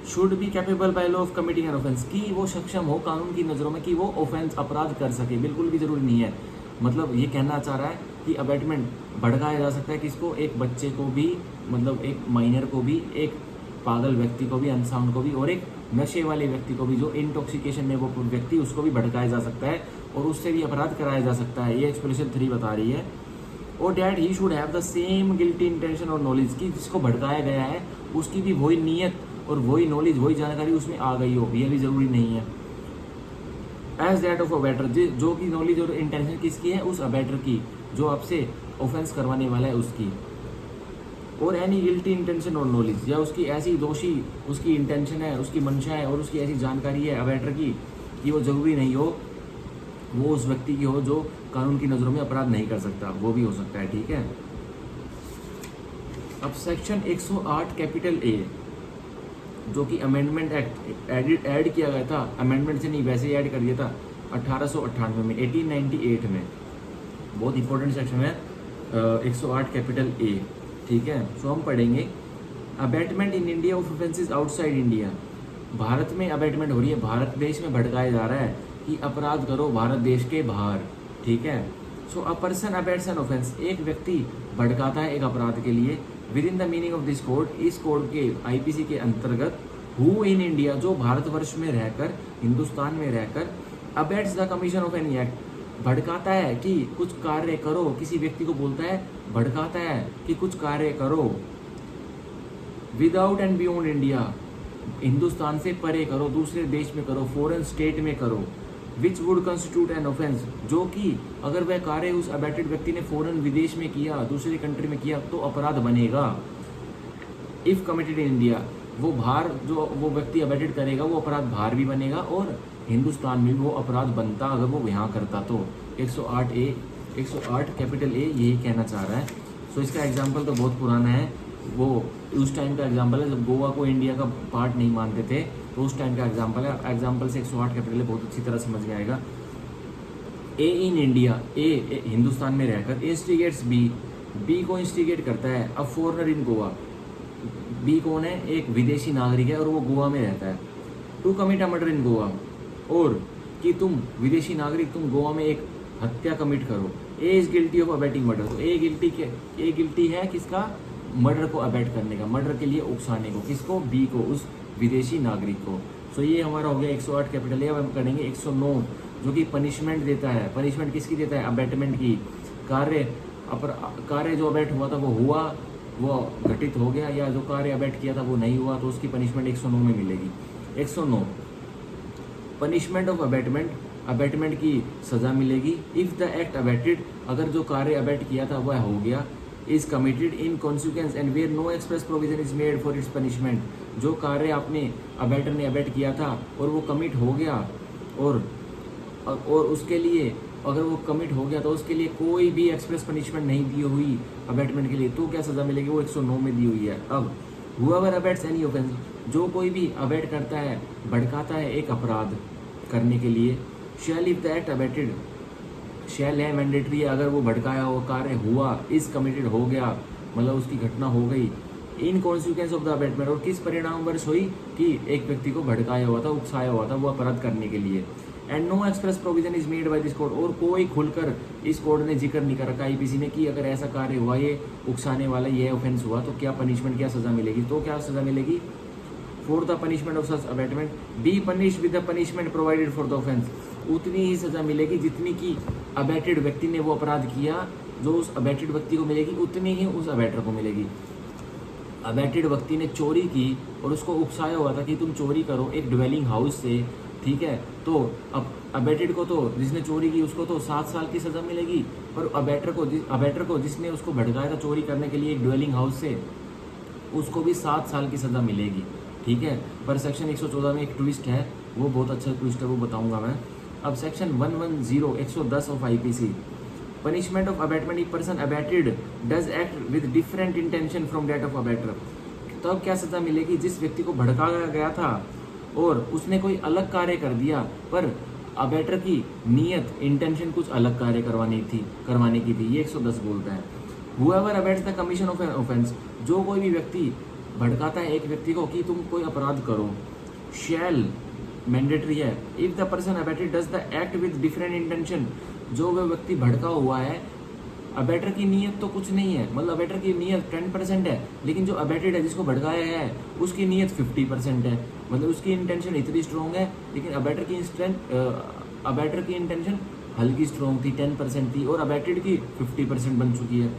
should be capable by law of committing an offence, कि वो सक्षम हो कानून की नज़रों में कि वो ऑफेंस अपराध कर सके, बिल्कुल भी ज़रूरी नहीं है। मतलब ये कहना चाह रहा है कि अबैटमेंट भड़काया जा सकता है किसको, एक बच्चे को भी, मतलब एक माइनर को भी, एक पागल व्यक्ति को भी, अनसाउंड को भी, और एक नशे वाले व्यक्ति को भी, जो इंटॉक्सिकेशन में वो व्यक्ति, उसको भी भड़काया जा सकता है और उससे भी अपराध कराया जा सकता है। ये एक्सप्रेशन 3 बता रही है। और that he should have the same guilty intention और नॉलेज, कि जिसको भड़काया गया है उसकी भी वही नीयत और वही नॉलेज, वही जानकारी उसमें आ गई हो, ये भी ज़रूरी नहीं है। एज दैट ऑफ अबैटर, जो कि नॉलेज और इंटेंशन किसकी है, उस अबैटर की, जो आपसे ऑफेंस करवाने वाला है उसकी। और एनी गिल्टी इंटेंशन और नॉलेज, या उसकी ऐसी दोषी, उसकी इंटेंशन है, उसकी मंशा है और उसकी ऐसी जानकारी है अबैटर की कि वो ज़रूरी नहीं हो वो उस व्यक्ति की हो जो कानून की नज़रों में अपराध नहीं कर सकता, वो भी हो सकता है। ठीक है। अब सेक्शन 108 कैपिटल ए, जो कि अमेंडमेंट एक्ट ऐड किया गया था, अमेंडमेंट से नहीं वैसे ही ऐड कर दिया था 1898 में, 1898 में, बहुत इंपॉर्टेंट सेक्शन है 108 कैपिटल ए। ठीक है। सो हम पढ़ेंगे abatement in India of offences outside India, Bharat में अबैटमेंट हो रही है, भारत देश में भड़काया जा रहा है कि अपराध करो भारत देश के बाहर। ठीक है। सो अ पर्सन अबैट्स एन ऑफेंस, एक व्यक्ति भड़काता है एक अपराध के लिए, with in the meaning of this code, इस कोड के आईपीसी के अंतर्गत, हु इन इंडिया, जो भारतवर्ष में रहकर, हिंदुस्तान में रहकर, abets the commission of any act, भड़काता है कि कुछ कार्य करो, किसी व्यक्ति को बोलता है, भड़काता है कि कुछ कार्य करो, without and beyond India, Hindustan से परे करो, दूसरे देश में करो, फॉरेन स्टेट में करो, which would constitute N offence, जो कि अगर वह कार्य उस अबैटेड व्यक्ति ने फॉरेन विदेश में किया, दूसरी कंट्री में किया, तो अपराध बनेगा। इफ कमिटेड इन इंडिया, वो बाहर जो वो व्यक्ति अबैटेड करेगा वो अपराध बाहर भी बनेगा और हिंदुस्तान में भी वो अपराध बनता अगर वो यहाँ करता तो। 108 कैपिटल ए यही कहना चाह रहा है। सो इसका एग्जाम्पल तो बहुत पुराना है, वो उस टाइम का एग्जाम्पल है जब गोवा को इंडिया का पार्ट नहीं मानते थे, तो उस टाइम का एग्जाम्पल है। एग्जाम्पल से 108 कैपिटल बहुत अच्छी तरह समझ में आएगा। ए इन इंडिया, ए हिंदुस्तान में रहकर, इंस्टिगेट्स बी, बी को इंस्टिगेट करता है a foreigner in Goa, B कौन है, एक विदेशी नागरिक है और वो गोवा में रहता है, टू कमिट अ मर्डर इन गोवा, और कि तुम विदेशी नागरिक तुम गोवा में एक हत्या कमिट करो। ए इज गिल्टी ऑफ अबैटिंग मर्डर, तो ए गिल्टी है किसका, मर्डर को अबैट करने का, मर्डर के लिए उकसाने को, किसको, बी को, उस विदेशी नागरिक को। सो ये हमारा हो गया 108 कैपिटल ए। अब हम करेंगे 109, जो कि पनिशमेंट देता है। पनिशमेंट किसकी देता है, अबैटमेंट की। कार्य जो अबैट हुआ था वो हुआ, वो घटित हो गया, या जो कार्य अबैट किया था वो नहीं हुआ, तो उसकी पनिशमेंट 109 में मिलेगी। 109 पनिशमेंट ऑफ अबैटमेंट, अबैटमेंट की सजा मिलेगी। इफ द एक्ट अबैटेड, अगर जो कार्य अबैट किया था वह हो गया, is committed in consequence and where no express provision is made for its punishment, जो कार्य आपने अबैटर ने अबैट किया था और वो कमिट हो गया, और उसके लिए अगर वो कमिट हो गया तो उसके लिए कोई भी एक्सप्रेस पनिशमेंट नहीं दी हुई अबैटमेंट के लिए, तो क्या सजा मिलेगी, वो 109 में दी हुई है। अब हुएवर अबैट्स एनी ऑफेंस, जो कोई भी अबैट करता है, भड़काता है एक अपराध करने के लिए, शैल इफ द एक्ट अबैटेड, शैल है मैंडेटरी है, अगर वो भड़काया हुआ कार्य हुआ, इज कमिटेड हो गया, मतलब उसकी घटना हो गई, इन कॉन्सिक्वेंस ऑफ द अबैटमेंट, और किस परिणाम वर्ष हुई, कि एक व्यक्ति को भड़काया हुआ था, उकसाया हुआ था वो अपराध करने के लिए। And no express provision is made by this code, और कोई खुलकर इस कोड ने जिक्र नहीं कर रखा आईपीसी ने कि अगर ऐसा कार्य हुआ, ये उकसाने वाला ये ऑफेंस हुआ, तो क्या पनिशमेंट, क्या सजा मिलेगी। तो क्या सजा मिलेगी, for the punishment of such abetment, be punish with the punishment provided for the offence, उतनी ही सजा मिलेगी जितनी की अबैटेड व्यक्ति ने वो अपराध किया, जो उस अबैटेड व्यक्ति को मिलेगी उतनी ही उस अबैटर को मिलेगी। अबैटेड व्यक्ति ने चोरी की और उसको उकसाया हुआ था कि तुम चोरी करो एक ड्वेलिंग हाउस से, ठीक है, तो अब अबैटेड को, तो जिसने चोरी की उसको तो 7 साल की सज़ा मिलेगी, पर अबैटर को जिसने उसको भड़काया था चोरी करने के लिए एक ड्वेलिंग हाउस से, उसको भी 7 साल की सज़ा मिलेगी। ठीक है। पर सेक्शन 114 में एक ट्विस्ट है, वो बहुत अच्छा ट्विस्ट है, वो बताऊंगा मैं। अब सेक्शन 110 ऑफ IPC, punishment of abetment, if person abetted does act with different intention from that of abettor, तो अब क्या सजा मिलेगी, जिस व्यक्ति को भड़काया गया था और उसने कोई अलग कार्य कर दिया, पर अबैटर की नीयत, इंटेंशन कुछ अलग कार्य करवाने की थी, ये 110 बोलता है। Whoever abets the commission of an offence, जो कोई भी व्यक्ति भड़काता है एक व्यक्ति को कि तुम कोई अपराध करो, शैल मैंडेटरी है। If the person abetted does the act with different intention, जो वह व्यक्ति भड़का हुआ है, अबेटर की नीयत तो कुछ नहीं है, मतलब अबेटर की नीयत 10% है, लेकिन जो अबेटेड है जिसको भड़काया गया है उसकी नीयत 50% है, मतलब उसकी इंटेंशन इतनी स्ट्रॉन्ग है, लेकिन अबेटर की इंटेंशन हल्की स्ट्रॉन्ग थी, 10% थी, और अबेटेड की 50% बन चुकी है।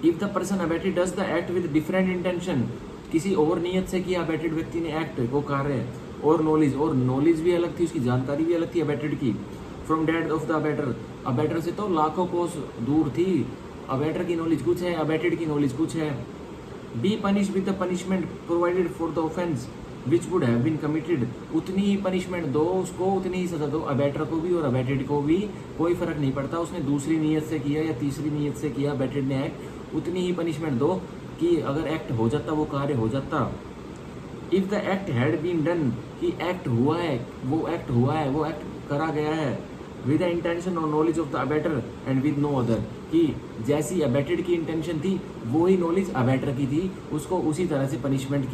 If the person abetted does the act with different intention, किसी और नीयत से किया अबेटेड व्यक्ति ने एक्ट वो कार्य, और नॉलेज भी अलग थी, उसकी जानकारी भी अलग थी अबेटेड की, from that of the abettor, abettor से तो लाखों कोस दूर थी, अबेटर की नॉलेज कुछ है, अबेटेड की नॉलेज कुछ है। Be punish with the punishment provided for the offence which would have been committed, उतनी ही पनिशमेंट दो उसको, उतनी ही सजा दो, अबेटर को भी और अबेटेड को भी, कोई फर्क नहीं पड़ता उसने दूसरी नीयत से किया या तीसरी नीयत से किया अबेटेड ने एक्ट, उतनी ही पनिशमेंट दो कि अगर एक्ट हो जाता वो कार्य हो जाता। If the act had been done, कि एक्ट हुआ है, वो एक्ट करा गया है, विद द इंटेंशन और knowledge of the abettor and with no other, कि जैसी अबेटेड की इंटेंशन थी वो ही नॉलेज अबेटर की थी, उसको उसी तरह से पनिशमेंट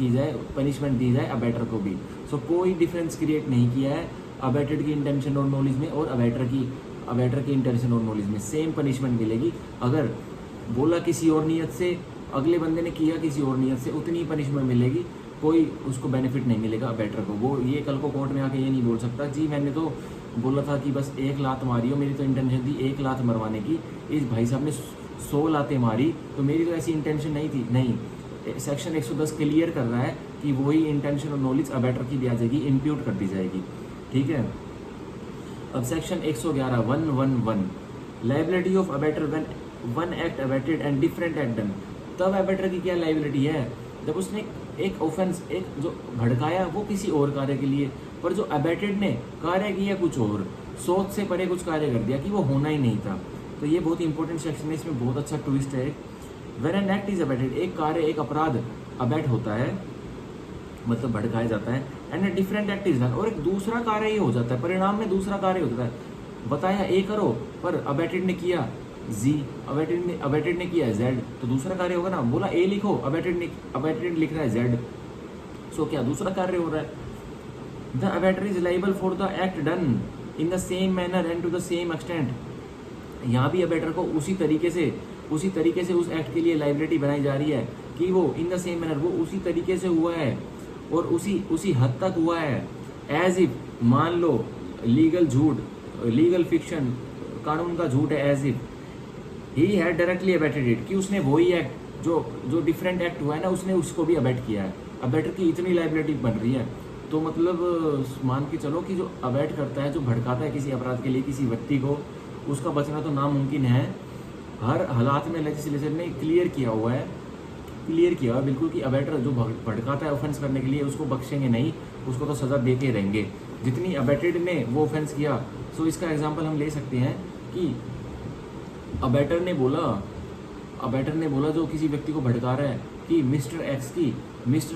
दी जाए अबेटर को भी। सो कोई डिफरेंस क्रिएट नहीं किया है अबेटेड की इंटेंशन और नॉलेज में और अबेटर की इंटेंशन और नॉलेज में, सेम पनिशमेंट मिलेगी। अगर बोला किसी और नीयत से, अगले बंदे ने किया किसी और नीयत से, उतनी ही पनिशमेंट मिलेगी, कोई उसको बेनिफिट नहीं मिलेगा अबेटर को। वो ये कल को कोर्ट में आके ये नहीं बोल सकता जी मैंने तो बोला था कि बस 1 लात मारी हो, मेरी तो इंटेंशन थी 1 लात मरवाने की, इस भाई साहब ने 100 लातें मारी तो मेरी तो ऐसी इंटेंशन नहीं थी। नहीं, सेक्शन 110 क्लियर कर रहा है कि वही इंटेंशन और नॉलेज अबेटर की भी आ जाएगी, इम्प्यूट कर दी जाएगी। ठीक है, अब section 111 liability of abettor when one act abetted and different act done. तब अबेटर की क्या लाइबिलिटी है, जब उसने एक ऑफेंस, एक जो भड़काया वो किसी और कार्य के लिए, पर जो अबेटेड ने कार्य किया कुछ और, सोच से परे कुछ कार्य कर दिया कि वो होना ही नहीं था। तो ये बहुत इंपॉर्टेंट सेक्शन है, इसमें बहुत अच्छा ट्विस्ट है। When an act is abetted, एक कार्य एक अपराध अबेट होता है मतलब भड़काया जाता है, and a different act is done, और एक दूसरा कार्य ये हो जाता है, परिणाम में दूसरा कार्य होता है। बताया ए करो पर अबेटेड ने किया जी, अबेटेड ने किया जेड, तो दूसरा कार्य होगा ना। बोला ए लिखो, अबेटेड लिख रहा है जेड, सो क्या दूसरा कार्य हो रहा है। The abettor is liable for the act done in the same manner and to the same extent. यहाँ भी अबेटर को उसी तरीके से उस एक्ट के लिए लाइबिलिटी बनाई जा रही है कि वो इन द सेम मैनर, वो उसी तरीके से हुआ है और उसी हद तक हुआ है। एज इफ, मान लो लीगल झूठ, लीगल फिक्शन, कानून का झूठ है, as if he had directly abetted it, कि उसने वही एक्ट जो डिफरेंट एक्ट हुआ है ना, उसने उसको भी अबेट किया है। अबेटर की इतनी लाइबिलिटी बन रही है, तो मतलब मान के चलो कि जो अबेट करता है, जो भड़काता है किसी अपराध के लिए किसी व्यक्ति को, उसका बचना तो नामुमकिन है। हर हालात में लेजिस्लेशन ने क्लियर किया बिल्कुल कि अबेटर जो भड़काता है ऑफेंस करने के लिए, उसको बख्शेंगे नहीं, उसको तो सज़ा देते रहेंगे जितनी अबेटेड ने वो ऑफेंस किया। सो इसका एग्जांपल हम ले सकते हैं कि अबेटर ने बोला जो किसी व्यक्ति को भड़का रहा है कि मिस्टर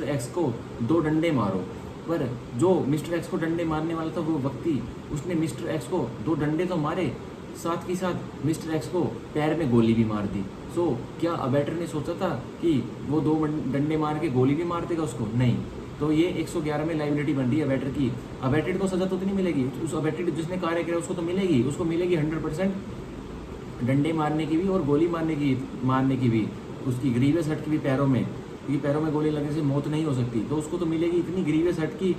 एक्स को 2 डंडे मारो, पर जो मिस्टर एक्स को डंडे मारने वाला था वो व्यक्ति, उसने मिस्टर एक्स को 2 डंडे तो मारे, साथ ही साथ मिस्टर एक्स को पैर में गोली भी मार दी। सो क्या अबेटर ने सोचा था कि वो 2 डंडे मार के गोली भी मार देगा उसको? नहीं। तो ये 111 में लाइबिलिटी बन रही है अबेटर की। अबेटेड को सजा तो नहीं मिलेगी, उस अबेटेड जिसने कार्य किया उसको तो मिलेगी, 100% डंडे मारने की भी और गोली मारने की भी, उसकी ग्रीवियस हट की भी पैरों में, क्योंकि पैरों में गोली लगने से मौत नहीं हो सकती, तो उसको तो मिलेगी इतनी ग्रीवियस हट की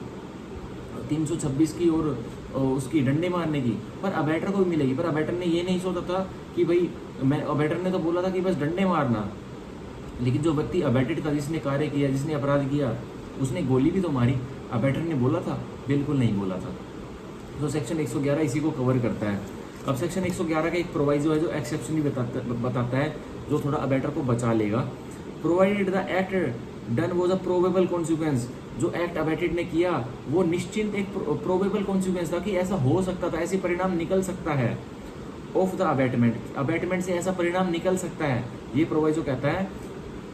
326 की और उसकी डंडे मारने की, पर अबेटर को भी मिलेगी। पर अबेटर ने ये नहीं सोचा था कि भाई अबेटर ने तो बोला था कि बस डंडे मारना, लेकिन जो व्यक्ति अबेटेड का, जिसने कार्य किया, जिसने अपराध किया, उसने गोली भी तो मारी। अबेटर ने बोला था? बिल्कुल नहीं बोला था। तो सेक्शन 111 इसी को कवर करता है। अब सेक्शन 111 का एक प्रोवाइजो है जो एक्सेप्शन भी बताता है, जो थोड़ा अबेटर को बचा लेगा। Provided the act done was a probable consequence, जो एक्ट अबेटेड ने किया वो निश्चिंत एक प्रोबेबल कॉन्सिक्वेंस था कि ऐसा हो सकता था, ऐसे परिणाम निकल सकता है। ऑफ द अबेटमेंट से ऐसा परिणाम निकल सकता है, ये प्रोवाइजो कहता है।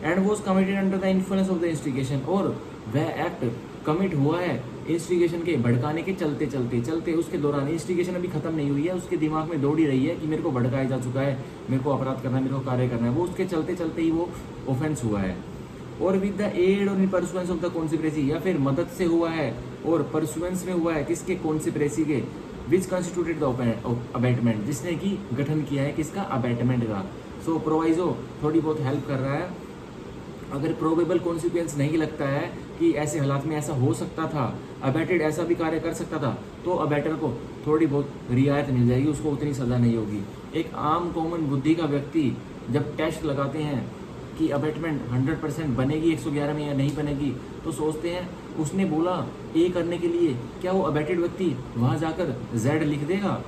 And was committed under the influence of the instigation, और वह एक्ट कमिट हुआ है इंस्टिगेशन के, भड़काने के चलते उसके दौरान, इंस्टिगेशन अभी खत्म नहीं हुई है, उसके दिमाग में दौड़ ही रही है कि मेरे को भड़काया जा चुका है, मेरे को अपराध करना है, मेरे को कार्य करना है, वो उसके चलते ही वो ऑफेंस हुआ है। और विद द एड और परसुएंस ऑफ द कॉन्सिपरेसी, या फिर मदद से हुआ है और परसुएंस में हुआ है किसके, कॉन्सिपरेसी के, विच कंस्टिट्यूटेड द अबैटमेंट, जिसने की गठन किया है किसका, अबैटमेंट का। सो प्रोवाइजो थोड़ी बहुत हेल्प कर रहा है। अगर प्रोबेबल कॉन्सिक्वेंस नहीं लगता है कि ऐसे हालात में ऐसा हो सकता था, अबैटेड ऐसा भी कार्य कर सकता था, तो अबैटर को थोड़ी बहुत रियायत मिल जाएगी, उसको उतनी सज़ा नहीं होगी। एक आम कॉमन बुद्धि का व्यक्ति जब टेस्ट लगाते हैं कि अबैटमेंट 100% बनेगी 111 में या नहीं बनेगी, तो सोचते हैं उसने बोला ए करने के लिए, क्या वो अबैटेड व्यक्ति वहाँ जाकर जेड लिख देगा।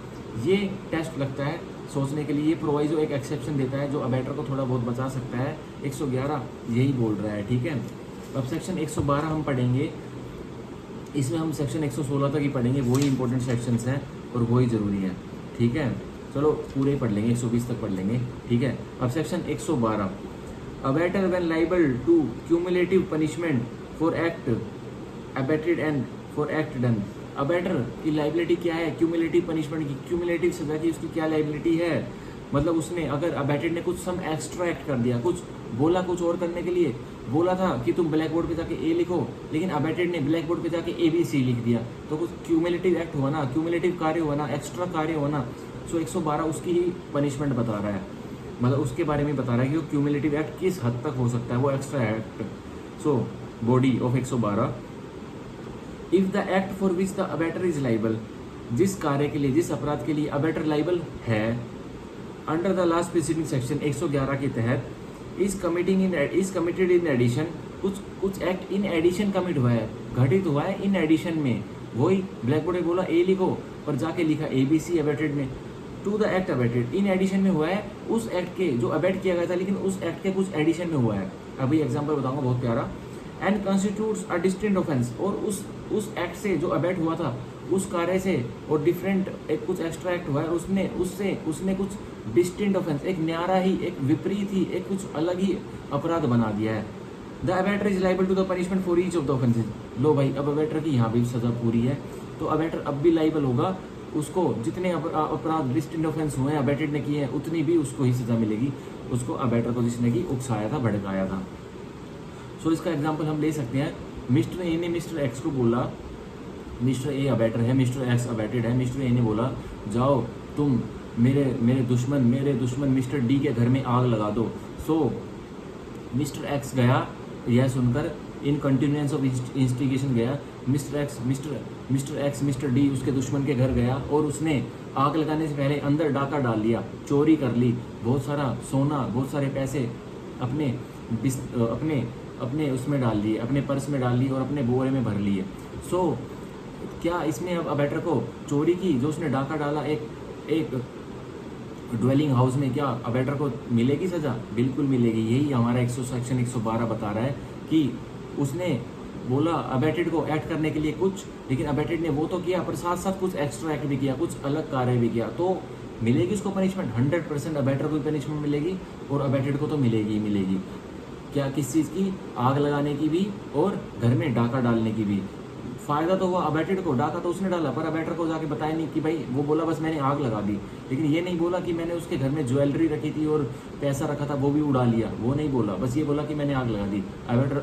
ये टेस्ट लगता है सोचने के लिए। ये प्रोवाइजो एक एक्सेप्शन देता है जो अबैटर को थोड़ा बहुत बचा सकता है। 111 यही बोल रहा है, ठीक है। अब सेक्शन 112 हम पढ़ेंगे, इसमें हम सेक्शन 116 तक ही पढ़ेंगे, वही इंपॉर्टेंट सेक्शंस हैं और वही ज़रूरी है, ठीक है। चलो पूरे ही पढ़ लेंगे, 120 तक पढ़ लेंगे, ठीक है। अब section 112, abettor when liable to cumulative punishment for act abetted and for act done. Abettor की लाइबिलिटी क्या है, क्यूमुलेटिव पनिशमेंट की, क्यूमुलेटिव सजा की उसकी क्या लाइबिलिटी है, मतलब उसने अगर अबैटेड ने कुछ सम एक्स्ट्रा एक्ट कर दिया, कुछ बोला, कुछ और करने के लिए बोला था कि तुम ब्लैक बोर्ड पे जाके ए लिखो, लेकिन अबैटेड ने ब्लैक बोर्ड पे जाके ABC लिख दिया, तो कुछ क्यूमुलेटिव एक्ट हुआ ना, क्यूमुलेटिव कार्य हुआ ना, एक्स्ट्रा कार्य हुआ ना। सो 112 उसकी ही पनिशमेंट बता रहा है, मतलब उसके बारे में बता रहा है कि वो क्यूमुलेटिव एक्ट किस हद तक हो सकता है, वो extra act. So body of 112, if the act for which the abettor is liable, जिस कार्य के लिए, जिस अपराध के लिए अबैटर लाइबल है, under the last preceding section 111 के तहत, इज कमिटेड इन एडिशन, कुछ एक्ट इन एडिशन कमिट हुआ है, घटित हुआ है इन एडिशन में। वही ब्लैक बोर्ड में बोला ए लिखो, पर जाके लिखा ABC अबैटेड में, to the act abetted, in addition में हुआ है उस एक्ट के जो अबैट किया गया था, लेकिन उस एक्ट के कुछ एडिशन में हुआ है। अभी एग्जाम्पल बताऊंगा बहुत प्यारा। And constitutes a distinct offence, और उस एक्ट से जो अबैट हुआ था उस कार्य से और डिफरेंट एक कुछ एक्स्ट्रा एक्ट हुआ है, उसने कुछ डिस्टिंक्ट ऑफेंस, एक न्यारा ही, एक विपरीत ही, एक कुछ अलग ही अपराध बना दिया है। The abettor is liable to the punishment for each of the offences. लो भाई, अब अबैटर की यहाँ भी सजा पूरी है, तो अबैटर अब भी लाइबल होगा, उसको जितने अपराध डिस्टिंक्ट ऑफेंस हुए हैं अबैटेड ने किए हैं, उतनी भी उसको ही सजा मिलेगी, उसको अबैटर को जिसने की उकसाया था, भड़काया था। सो इसका एग्जाम्पल हम ले सकते हैं। मिस्टर ए ने मिस्टर एक्स को बोला, मिस्टर ए अबैटर है, मिस्टर एक्स अबैटेड है, मिस्टर ए ने बोला जाओ तुम मेरे दुश्मन मिस्टर डी के घर में आग लगा दो। सो मिस्टर एक्स गया, यह सुनकर इन कंटिन्यूएंस ऑफ इंस्टिगेशन गया, मिस्टर एक्स मिस्टर डी उसके दुश्मन के घर गया और उसने आग लगाने से पहले अंदर डाका डाल लिया, चोरी कर ली, बहुत सारा सोना, बहुत सारे पैसे अपने उसमें डाल लिए, अपने पर्स में डाल लिए और अपने बोरे में भर लिए। सो क्या इसमें अब अबैटर को चोरी की जो उसने डाका डाला एक ड्वेलिंग हाउस में, क्या अबैटर को मिलेगी सजा? बिल्कुल मिलेगी। यही हमारा सेक्शन 112 बता रहा है कि उसने बोला अबैटेड को एक्ट करने के लिए कुछ, लेकिन अबैटेड ने वो तो किया पर साथ साथ कुछ एक्स्ट्रा एक्ट भी किया, कुछ अलग कार्य भी किया, तो मिलेगी उसको पनिशमेंट। 100% अबैटर को पनिशमेंट मिलेगी और अबैटेड को तो मिलेगी ही मिलेगी। क्या, किस चीज़ की? आग लगाने की भी और घर में डाका डालने की भी। फ़ायदा तो हुआ अबैटेड को, डाका तो उसने डाला, पर अबैटर को जाके बताया नहीं कि भाई, वो बोला बस मैंने आग लगा दी, लेकिन ये नहीं बोला कि मैंने उसके घर में ज्वेलरी रखी थी और पैसा रखा था वो भी उड़ा लिया, वो नहीं बोला, बस ये बोला कि मैंने आग लगा दी।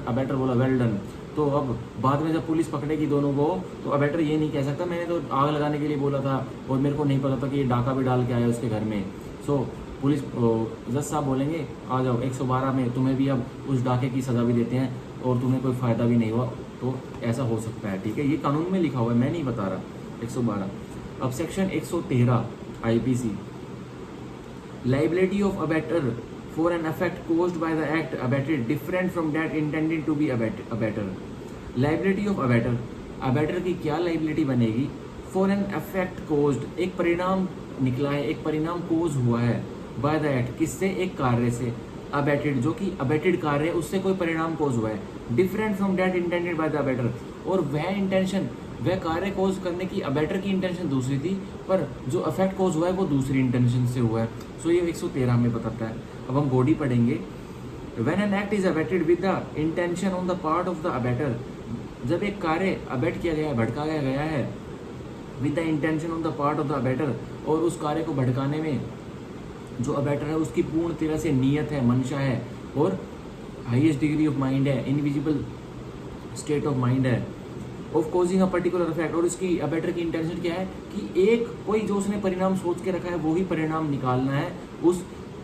अबैटर बोला वेल डन। तो अब बाद में जब पुलिस पकड़ेगी दोनों को, तो अबैटर ये नहीं कह सकता मैंने तो आग लगाने के लिए बोला था और मेरे को नहीं पता था कि ये डाका भी डाल के आया उसके घर में। सो पुलिस जज साहब बोलेंगे आ जाओ 112 में तुम्हें भी अब उस डाके की सज़ा भी देते हैं और तुम्हें कोई फ़ायदा भी नहीं हुआ, तो ऐसा हो सकता है। ठीक है, ये कानून में लिखा हुआ है, मैं नहीं बता रहा। 112। अब section 113 IPC, liability of abettor for an effect caused by the act abetted different from that intended to be abettor. Liability of abettor, abettor की क्या लाइबिलिटी बनेगी? फॉर एन अफेक्ट कोज्ड, एक परिणाम निकला है, एक परिणाम कोज हुआ है बाय द एक्ट, किससे? एक कार्य से, अबैटेड, जो कि अबैटेड कार्य है उससे कोई परिणाम कोज हुआ है, different from that intended by the abettor, और वह इंटेंशन, वह कार्य कोज करने की अबैटर की इंटेंशन दूसरी थी, पर जो अफेक्ट कोज हुआ है वो दूसरी इंटेंशन से हुआ है। सो ये 113 में बताता है। अब हम बॉडी पढ़ेंगे। When an act is abetted with the intention on the part of the abettor, जब एक कार्य अबैट किया गया है, भड़काया गया है, with the intention on the part of the abettor, और उस कार्य को भड़काने में जो अबैटर है उसकी पूर्ण तरह से नीयत है, मंशा है, और हाईएस्ट डिग्री ऑफ माइंड है, इनविजिबल स्टेट ऑफ माइंड है of causing a particular effect. और इसकी अबेटर की इंटेंशन क्या है कि एक कोई जो उसने परिणाम सोच के रखा है वो ही परिणाम निकालना है उस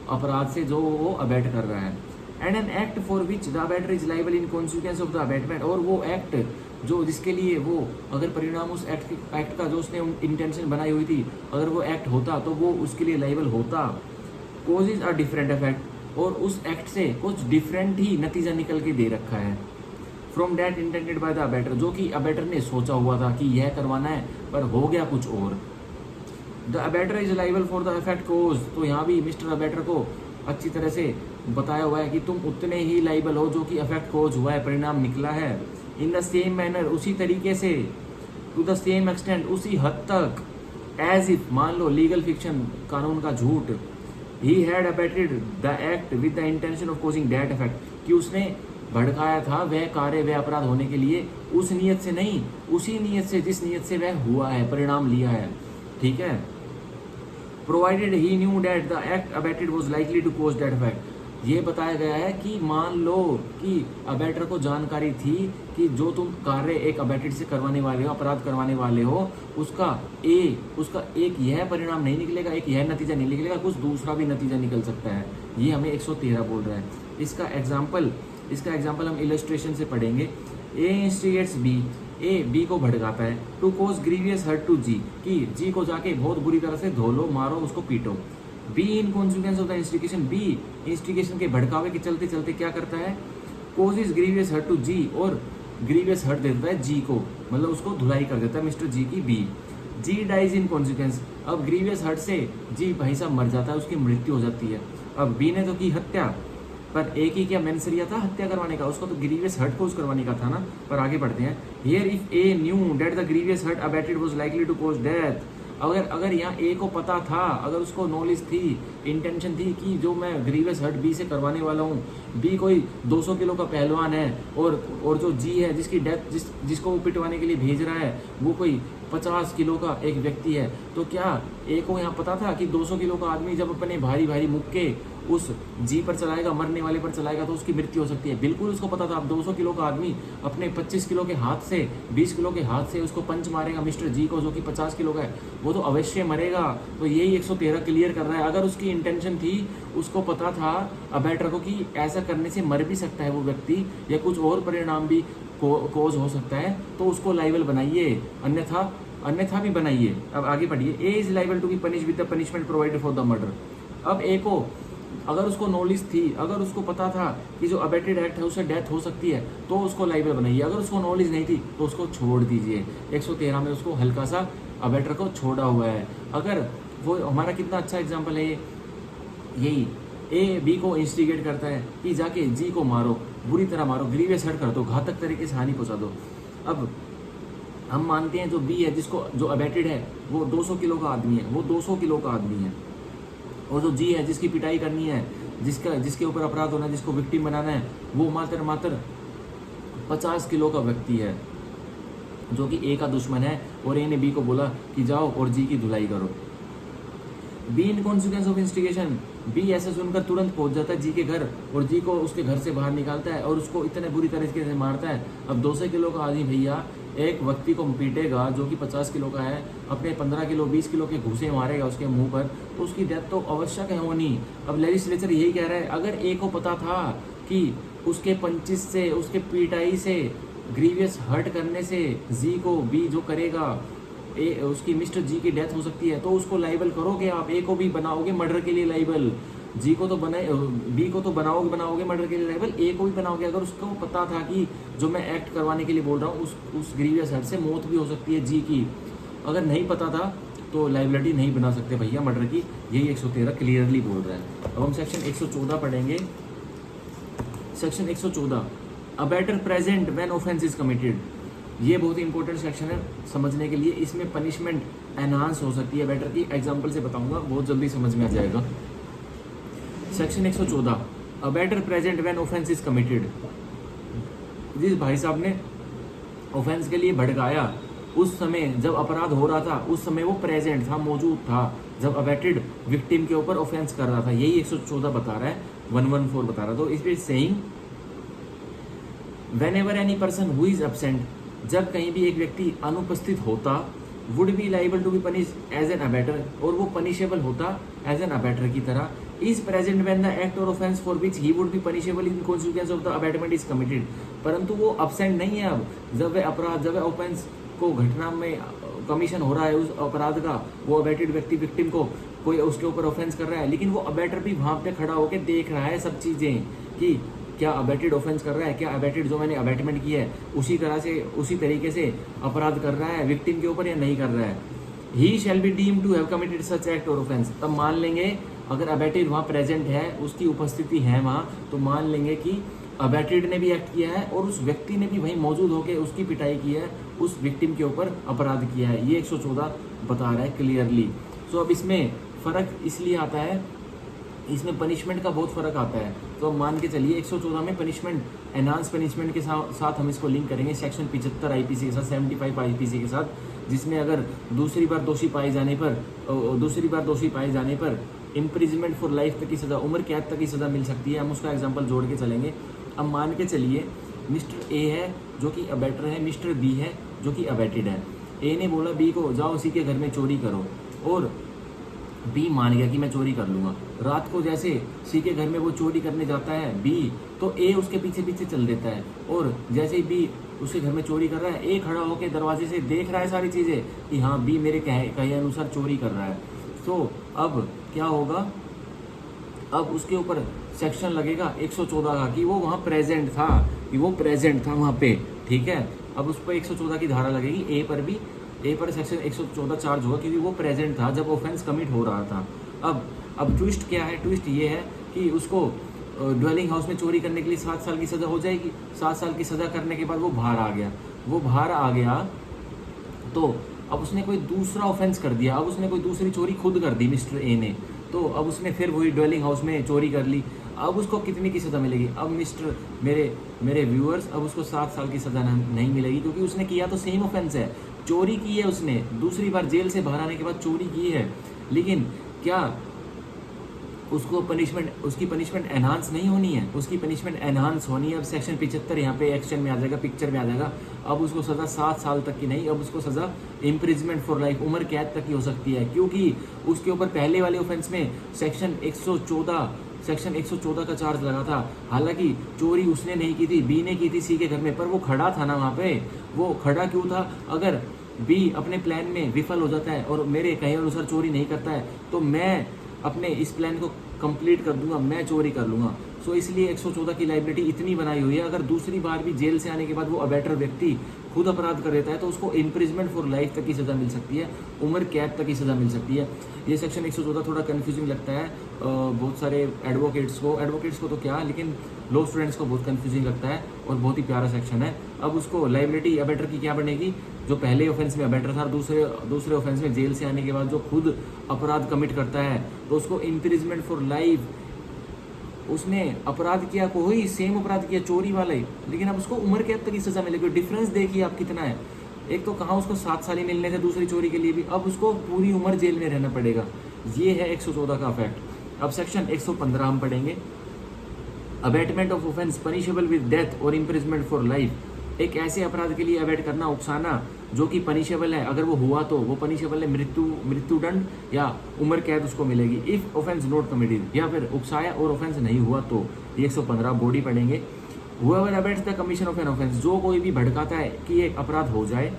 अपराध से जो वो अबेट कर रहा है। And an act for which the abettor is liable in consequence of the abetment. और वो एक्ट जो जिसके लिए वो अगर परिणाम उस एक्ट का जो उसने इंटेंशन बनाई हुई थी अगर वो एक्ट होता तो वो उसके लिए लाइबल होता। Causes are different effect. और उस एक्ट से कुछ डिफरेंट ही नतीजा निकल के दे रखा है from that intended by the abettor, जो कि अबेटर ने सोचा हुआ था कि यह करवाना है पर हो गया कुछ और। The abettor is liable for the effect cause. तो यहाँ भी मिस्टर अबेटर को अच्छी तरह से बताया हुआ है कि तुम उतने ही लाइबल हो जो कि इफेक्ट कोज हुआ है, परिणाम निकला है। इन द सेम मैनर, उसी तरीके से, टू द सेम एक्सटेंट, उसी हद तक, एज इफ, मान लो लीगल फिक्शन, कानून का झूठ, he had abetted the act with the intention of causing that effect, कि उसने भड़काया था वह कार्य वह अपराध होने के लिए उस नियत से नहीं, उसी नियत से जिस नियत से वह हुआ है, परिणाम लिया है। ठीक है। Provided he knew that the act abetted was likely to cause that effect. ये बताया गया है कि मान लो कि अबेटर को जानकारी थी कि जो तुम कार्य एक अबेटेड से करवाने वाले हो, अपराध करवाने वाले हो, उसका एक यह परिणाम नहीं निकलेगा, एक यह नतीजा नहीं निकलेगा, कुछ दूसरा भी नतीजा निकल सकता है। ये हमें 113 बोल रहा है। इसका एग्जाम्पल हम इलस्ट्रेशन से पढ़ेंगे। ए इंस्टिगेट्स बी, ए बी को भड़काता है, to cause grievous hurt to G, कि जी को जाके बहुत बुरी तरह से धो लो, मारो, उसको पीटो। B in consequence of the instigation, B instigation के भड़कावे के चलते चलते क्या करता है, causes grievous hurt to G, और ग्रीवियस हर्ट दे देता है जी को, मतलब उसको धुलाई कर देता है मिस्टर जी की B. G dies in consequence, अब ग्रीवियस हर्ट से जी भाई साहब मर जाता है, उसकी मृत्यु हो जाती है। अब बी ने तो की हत्या, पर एक ही क्या मेंसरिया था हत्या करवाने का, उसको तो ग्रीवियस हर्ट कोज करवाने का था ना। पर आगे बढ़ते हैं। Here if A knew that the grievous hurt abetted was likely to cause death, अगर यहाँ ए को पता था, अगर उसको नॉलेज थी, इंटेंशन थी कि जो मैं ग्रीवियस हर्ट बी से करवाने वाला हूँ, बी कोई 200 किलो का पहलवान है, और जो जी है जिसकी डेथ जिसको वो पिटवाने के लिए भेज रहा है वो कोई 50 किलो का एक व्यक्ति है, तो क्या ए को यहाँ पता था कि 200 किलो का आदमी जब अपने भारी भारी मुक्के उस जी पर चलाएगा, मरने वाले पर चलाएगा, तो उसकी मृत्यु हो सकती है। बिल्कुल उसको पता था। अब 200 किलो का आदमी अपने 25 किलो के हाथ से, 20 किलो के हाथ से उसको पंच मारेगा मिस्टर जी को, जो कि 50 किलो का है, वो तो अवश्य मरेगा। तो यही 113 क्लियर कर रहा है। अगर उसकी इंटेंशन थी, उसको पता था अबेटर को कि ऐसा करने से मर भी सकता है वो व्यक्ति, या कुछ और परिणाम भी कोज हो सकता है, तो उसको लाइबल बनाइए, अन्यथा भी बनाइए। अब आगे बढ़िए। A is liable to be punish with the punishment provided for the murder. अब ए को, अगर उसको नॉलेज थी, अगर उसको पता था कि जो अबेटेड एक्ट है उससे डेथ हो सकती है, तो उसको लाइबल बनाइए। अगर उसको नॉलेज नहीं थी तो उसको छोड़ दीजिए। 113 में उसको हल्का सा अबेटर को छोड़ा हुआ है। अगर वो हमारा कितना अच्छा एग्जाम्पल है यही। ए बी को इंस्टिगेट करता है कि जाके जी को मारो, बुरी तरह मारो, ग्रीवियस हर्ट कर दो, घातक तरीके से हानि पहुंचा दो। अब हम मानते हैं जो बी है, जो अबेटेड है, वो 200 किलो का आदमी है, वो 200 किलो का आदमी है, और जो जी है जिसकी पिटाई करनी है, जिसके ऊपर अपराध होना है, जिसको विक्टिम बनाना है, वो मात्र 50 किलो का व्यक्ति है, जो कि ए का दुश्मन है। और ए ने बी को बोला कि जाओ और जी की धुलाई करो। B in consequence of instigation, B ऐसा सुनकर तुरंत पहुंच जाता है जी के घर, और जी को उसके घर से बाहर निकालता है और उसको इतने बुरी तरीके से मारता है। अब 200 किलो का आदमी भैया एक व्यक्ति को पीटेगा जो कि 50 किलो का है, अपने 15 किलो 20 किलो के घूसे मारेगा उसके मुंह पर, तो उसकी डेथ तो आवश्यक है होनी। अब लेजिस्लेचर यही कह रहा है, अगर ए को पता था कि उसके पंचिस से, उसके पिटाई से, ग्रीवियस हर्ट करने से जी को बी जो करेगा, उसकी मिस्टर जी की डेथ हो सकती है, तो उसको लाइबल करोगे आप। ए को भी बनाओगे मर्डर के लिए लाइबल, जी को तो बी को तो बनाओगे मर्डर के लिए लाइबल, ए को भी बनाओगे। अगर उसको पता था कि जो मैं एक्ट करवाने के लिए बोल रहा हूँ उस ग्रीवियस हर्ट से मौत भी हो सकती है जी की, अगर नहीं पता था तो लाइबिलिटी नहीं बना सकते भैया मर्डर की। यही 113 क्लियरली बोल रहा है। अब हम सेक्शन 114 पढ़ेंगे। Section 114, abettor present when offence is committed. ये बहुत ही इंपॉर्टेंट सेक्शन है समझने के लिए। इसमें पनिशमेंट एनहांस हो सकती है बेटर की, एग्जांपल से बताऊंगा, बहुत जल्दी समझ में आ जाएगा। Section 114, abettor present when offence is committed. जिस भाई साहब ने ऑफेंस के लिए भड़काया, उस समय जब अपराध हो रहा था, उस समय वो प्रेजेंट था, मौजूद था, जब अबेटेड विक्टिम के ऊपर ऑफेंस कर रहा था। यही 114 बता रहा है, 114 बता रहा है। तो is saying whenever any person who is absent, जब कहीं भी एक व्यक्ति अनुपस्थित होता, would be liable to be punish as an abettor, और वो पनिशेबल होता एज एन अबैटर की तरह, is present when the act or offence for which he would be punishable in consequence of the abetment is committed, परंतु वो absent नहीं है अब, जब वह अपराध, जब वह ऑफेंस को घटना में कमीशन हो रहा है उस अपराध का, वो अबैटेड व्यक्ति विक्टिम को कोई उसके ऊपर ऑफेंस कर रहा है, लेकिन वो अबैटर भी वहां पे खड़ा होकर देख रहा है सब चीजें कि क्या अबैटेड ऑफेंस कर रहा है, क्या अबैटेड जो मैंने अबैटमेंट की है उसी तरह से उसी तरीके से अपराध कर रहा है विक्टिम के ऊपर या नहीं कर रहा है। He shall be deem to have committed such act or offence, तब मान लेंगे अगर अबैटेड वहाँ प्रेजेंट है, उसकी उपस्थिति है वहाँ, तो मान लेंगे कि अबैटेड ने भी एक्ट किया है और उस व्यक्ति ने भी वहीं मौजूद होकर उसकी पिटाई की है, उस विक्टिम के ऊपर अपराध किया है। ये 114 बता रहा है क्लियरली। सो अब इसमें फ़र्क इसलिए आता है, इसमें पनिशमेंट का बहुत फ़र्क आता है। तो अब मान के चलिए 114 में पनिशमेंट, एनहांस पनिशमेंट के साथ हम इसको लिंक करेंगे सेक्शन 75 आईपीसी के साथ, 75 आईपीसी के साथ, जिसमें अगर दूसरी बार दोषी पाए जाने पर इम्प्रिजमेंट फॉर लाइफ तक की सज़ा, उम्र कैद तक की सज़ा मिल सकती है। हम उसका एग्जाम्पल जोड़ के चलेंगे। अब मान के चलिए मिस्टर ए है जो कि अबैटर है, मिस्टर बी है जो कि अबैटेड है। ए ने बोला बी को जाओ उसी के घर में चोरी करो, और बी मान गया कि मैं चोरी कर लूँगा। रात को जैसे सी के घर में वो चोरी करने जाता है बी, तो ए उसके पीछे पीछे चल देता है, और जैसे ही बी उसके घर में चोरी कर रहा है, ए खड़ा होकर दरवाजे से देख रहा है सारी चीज़ें कि हाँ बी मेरे कहे अनुसार चोरी कर रहा है। तो अब क्या होगा, अब उसके ऊपर सेक्शन लगेगा 114 का कि वो वहाँ प्रेजेंट था, वहाँ पे, ठीक है। अब उस पर 114 की धारा लगेगी, ए पर भी, ए पर सेक्शन 114 चार्ज होगा क्योंकि वो प्रेजेंट था जब ऑफेंस कमिट हो रहा था। अब ट्विस्ट क्या है, ट्विस्ट ये है कि उसको ड्वेलिंग हाउस में चोरी करने के लिए 7 साल की सज़ा हो जाएगी। 7 साल की सज़ा करने के बाद वो बाहर आ गया, तो अब उसने कोई दूसरा ऑफेंस कर दिया, अब उसने कोई दूसरी चोरी खुद कर दी मिस्टर ए ने, तो अब उसने फिर वही ड्वेलिंग हाउस में चोरी कर ली। अब उसको कितने की सज़ा मिलेगी? अब मिस्टर मेरे व्यूअर्स, अब उसको 7 साल की सज़ा नहीं मिलेगी, क्योंकि उसने किया तो सेम ऑफेंस है, चोरी की है उसने, दूसरी बार जेल से बाहर आने के बाद चोरी की है, लेकिन क्या उसको उसकी पनिशमेंट एनहांस नहीं होनी है? उसकी पनिशमेंट एनहांस होनी है। अब सेक्शन 75 यहाँ पे एक्शन में आ जाएगा, पिक्चर में आ जाएगा। अब उसको सज़ा 7 साल तक की नहीं, अब उसको सज़ा इम्प्रिजमेंट फॉर लाइफ, उम्र कैद तक की हो सकती है, क्योंकि उसके ऊपर पहले वाले ऑफेंस में सेक्शन 114 का चार्ज लगा था। हालांकि चोरी उसने नहीं की थी, बी ने की थी सी के घर में, पर वो खड़ा था ना वहाँ पे। वो खड़ा क्यों था? अगर बी अपने प्लान में विफल हो जाता है और मेरे कहे अनुसार चोरी नहीं करता है, तो मैं अपने इस प्लान को कंप्लीट कर दूंगा, मैं चोरी कर लूँगा। सो इसलिए 114 की लाइबिलिटी इतनी बनाई हुई है, अगर दूसरी बार भी जेल से आने के बाद वो अबैटर व्यक्ति खुद अपराध कर देता है तो उसको इम्प्रिजमेंट फॉर लाइफ तक की सज़ा मिल सकती है, उम्र कैद तक की सज़ा मिल सकती है। ये सेक्शन 114 थोड़ा कन्फ्यूजिंग लगता है बहुत सारे एडवोकेट्स को तो क्या, लेकिन लॉ स्टूडेंट्स को बहुत कन्फ्यूजिंग लगता है, और बहुत ही प्यारा सेक्शन है। अब उसको लाइबिलिटी अबैटर की क्या बनेगी? जो पहले ऑफेंस में अबैटर था, दूसरे ऑफेंस में जेल से आने के बाद जो खुद अपराध कमिट करता है, तो उसको इम्प्रिजमेंट फॉर लाइफ, उसने अपराध किया, कोई सेम अपराध किया, चोरी वाला ही, लेकिन अब उसको उम्र कैद तक की सज़ा मिलेगी। डिफरेंस देखिए आप कितना है, एक तो कहाँ उसको 7 साल ही मिलने थे दूसरी चोरी के लिए भी, अब उसको पूरी उम्र जेल में रहना पड़ेगा। ये है 114 का फैक्ट। अब सेक्शन 115 हम पढ़ेंगे। Abatement of offence punishable with death और इम्प्रिजमेंट फॉर लाइफ, एक ऐसे अपराध के लिए अबैट करना, उकसाना, जो कि पनिशेबल है, अगर वो हुआ तो वो पनिशेबल है, मृत्युदंड या उम्र कैद उसको मिलेगी। इफ ऑफेंस नॉट कमिटेड, या फिर उकसाया और ऑफेंस नहीं हुआ तो 115 बॉडी पढ़ेंगे। Whoever abets the commission of an offence, जो कोई भी भड़काता है कि एक अपराध हो जाए,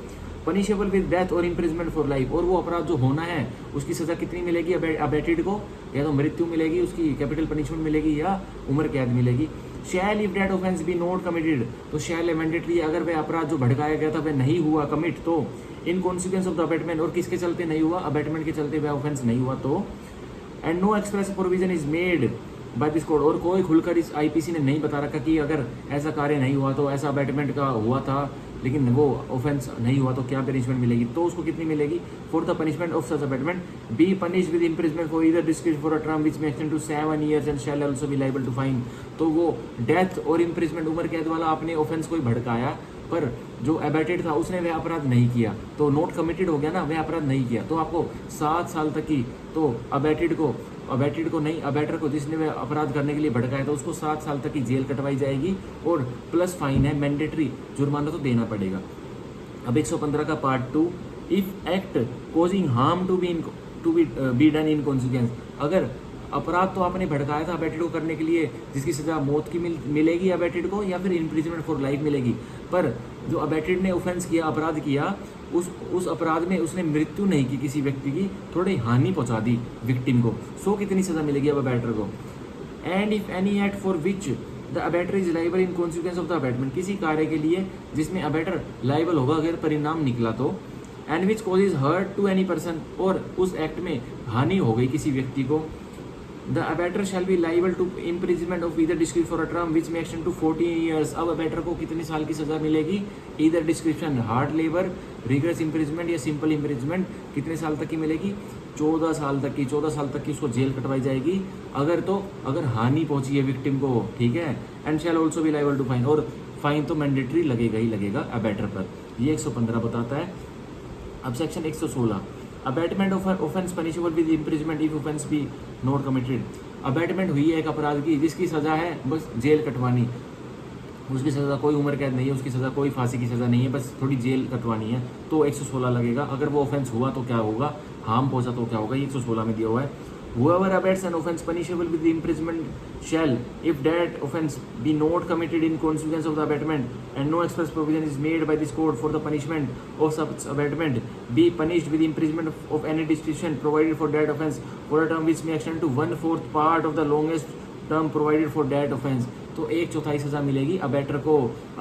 पनिशेबल विद डेथ और इम्प्रिजमेंट फॉर लाइफ, और वो अपराध जो होना है उसकी सज़ा कितनी मिलेगी अबैटेड को? या तो मृत्यु मिलेगी, उसकी कैपिटल पनिशमेंट मिलेगी, या उम्र कैद मिलेगी। Shall if that offence be not committed, तो शैल मैंडेटरी, अगर वह अपराध जो भड़काया गया था वह नहीं हुआ कमिट, तो इन कॉन्सिक्वेंस ऑफ द अबैटमेंट, और किसके चलते नहीं हुआ? अबैटमेंट के चलते वह ऑफेंस नहीं हुआ तो। And no express provision is made by this code, और कोई खुलकर इस आईपीसी ने नहीं बता रखा कि अगर ऐसा कार्य नहीं हुआ तो, ऐसा अबैटमेंट का हुआ था लेकिन वो ऑफेंस नहीं हुआ तो क्या पनिशमेंट मिलेगी, तो उसको कितनी मिलेगी? For the punishment of such abetment be punish with imprisonment for either description for a term which may extend to 7 years and shall also be liable to fine. तो वो डेथ और इम्प्रिजमेंट, उम्र कैद वाला आपने ऑफेंस कोई भड़काया, पर जो अबैटेड था उसने वह अपराध नहीं किया, तो नॉट कमिटेड हो गया ना, वह अपराध नहीं किया, तो आपको 7 साल तक की, तो अबैटेड को नहीं, अबैटर को जिसने वह अपराध करने के लिए भड़काया था उसको 7 साल तक की जेल कटवाई जाएगी और प्लस फाइन है, मैंडेटरी जुर्माना तो देना पड़ेगा। अब 115 का part 2, if act causing harm to be done in consequence, अगर अपराध तो आपने भड़काया था अबैटेड को करने के लिए, जिसकी सजा मौत की मिलेगी अबैटेड को या फिर इम्प्रिजनमेंट फॉर लाइफ मिलेगी, पर जो अबैटेड ने ऑफेंस किया, अपराध किया, उस अपराध में उसने मृत्यु नहीं की किसी व्यक्ति की, थोड़ी हानि पहुंचा दी विक्टिम को, सो कितनी सजा मिलेगी अब अबैटर को। And if any act for which the abettor is liable in consequence of the abetment, किसी कार्य के लिए जिसमें अबैटर लाइबल होगा अगर परिणाम निकला तो, and which causes hurt to any person, और उस एक्ट में हानि हो गई किसी व्यक्ति को, the abettor shall be liable to imprisonment of either description for a term which may extend to 14 years. अब अबैटर को कितने साल की सजा मिलेगी, either description hard labour, rigorous imprisonment या सिंपल इम्प्रिजमेंट, कितने साल तक की मिलेगी, 14 साल तक की, 14 साल तक की उसको जेल कटवाई जाएगी अगर हानि पहुंची है विक्टिम को, ठीक है। And shall also be liable to fine, और फाइन तो मैंडेटरी लगेगा ही लगेगा अबैटर पर, ये 115 बताता है। अब section 116, abetment of offence punishable with imprisonment if offence be not committed, abetment हुई है एक अपराध की जिसकी सजा है बस जेल कटवानी, उसकी सज़ा कोई उम्र कैद नहीं है, उसकी सज़ा कोई फांसी की सज़ा नहीं है, बस थोड़ी जेल कटवानी है, तो 116 लगेगा। अगर वो ऑफेंस हुआ तो क्या होगा, हार्म पहुंचा तो क्या होगा, ये 116 में दिया हुआ है। Whoever abets an offence punishable with imprisonment shall, if that offence be not committed in consequence of the abatement and no express provision is made by this code for the punishment of such abatement, be punished with imprisonment of any description provided for that offence for a term which may extend to 1/4 part of the longest term provided for that offence। तो 1/4 सज़ा मिलेगी abettor को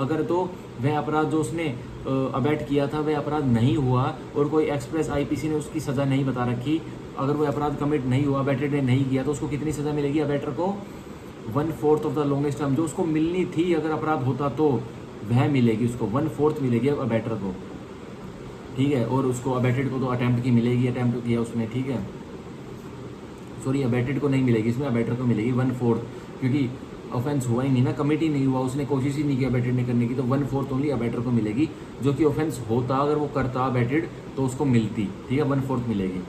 अगर तो वह अपराध जो उसने अबैट किया था वह अपराध नहीं हुआ और कोई एक्सप्रेस आईपीसी ने उसकी सज़ा नहीं बता रखी, अगर वो अपराध कमिट नहीं हुआ, अबैटेड ने नहीं किया, तो उसको कितनी सज़ा मिलेगी अबैटर को, 1/4 ऑफ द लॉन्गेस्ट टर्म, जो उसको मिलनी थी अगर अपराध होता तो वह मिलेगी, उसको 1/4 मिलेगी अब अबैटर को, ठीक है। और उसको अबैटेड को तो अटैम्प्ट की मिलेगी, अटैम्प्ट किया उसने, ठीक है, सॉरी अबैटेड को नहीं मिलेगी, इसमें अबैटर को मिलेगी 1/4, क्योंकि ऑफेंस हुआ ही नहीं ना, कमिट ही नहीं हुआ, उसने कोशिश ही नहीं की अबैटेड ने करने की, तो 1/4 ओनली अबैटर को मिलेगी, जो कि ऑफेंस होता अगर वो करता अबैटेड तो उसको मिलती, ठीक है, 1/4 मिलेगी।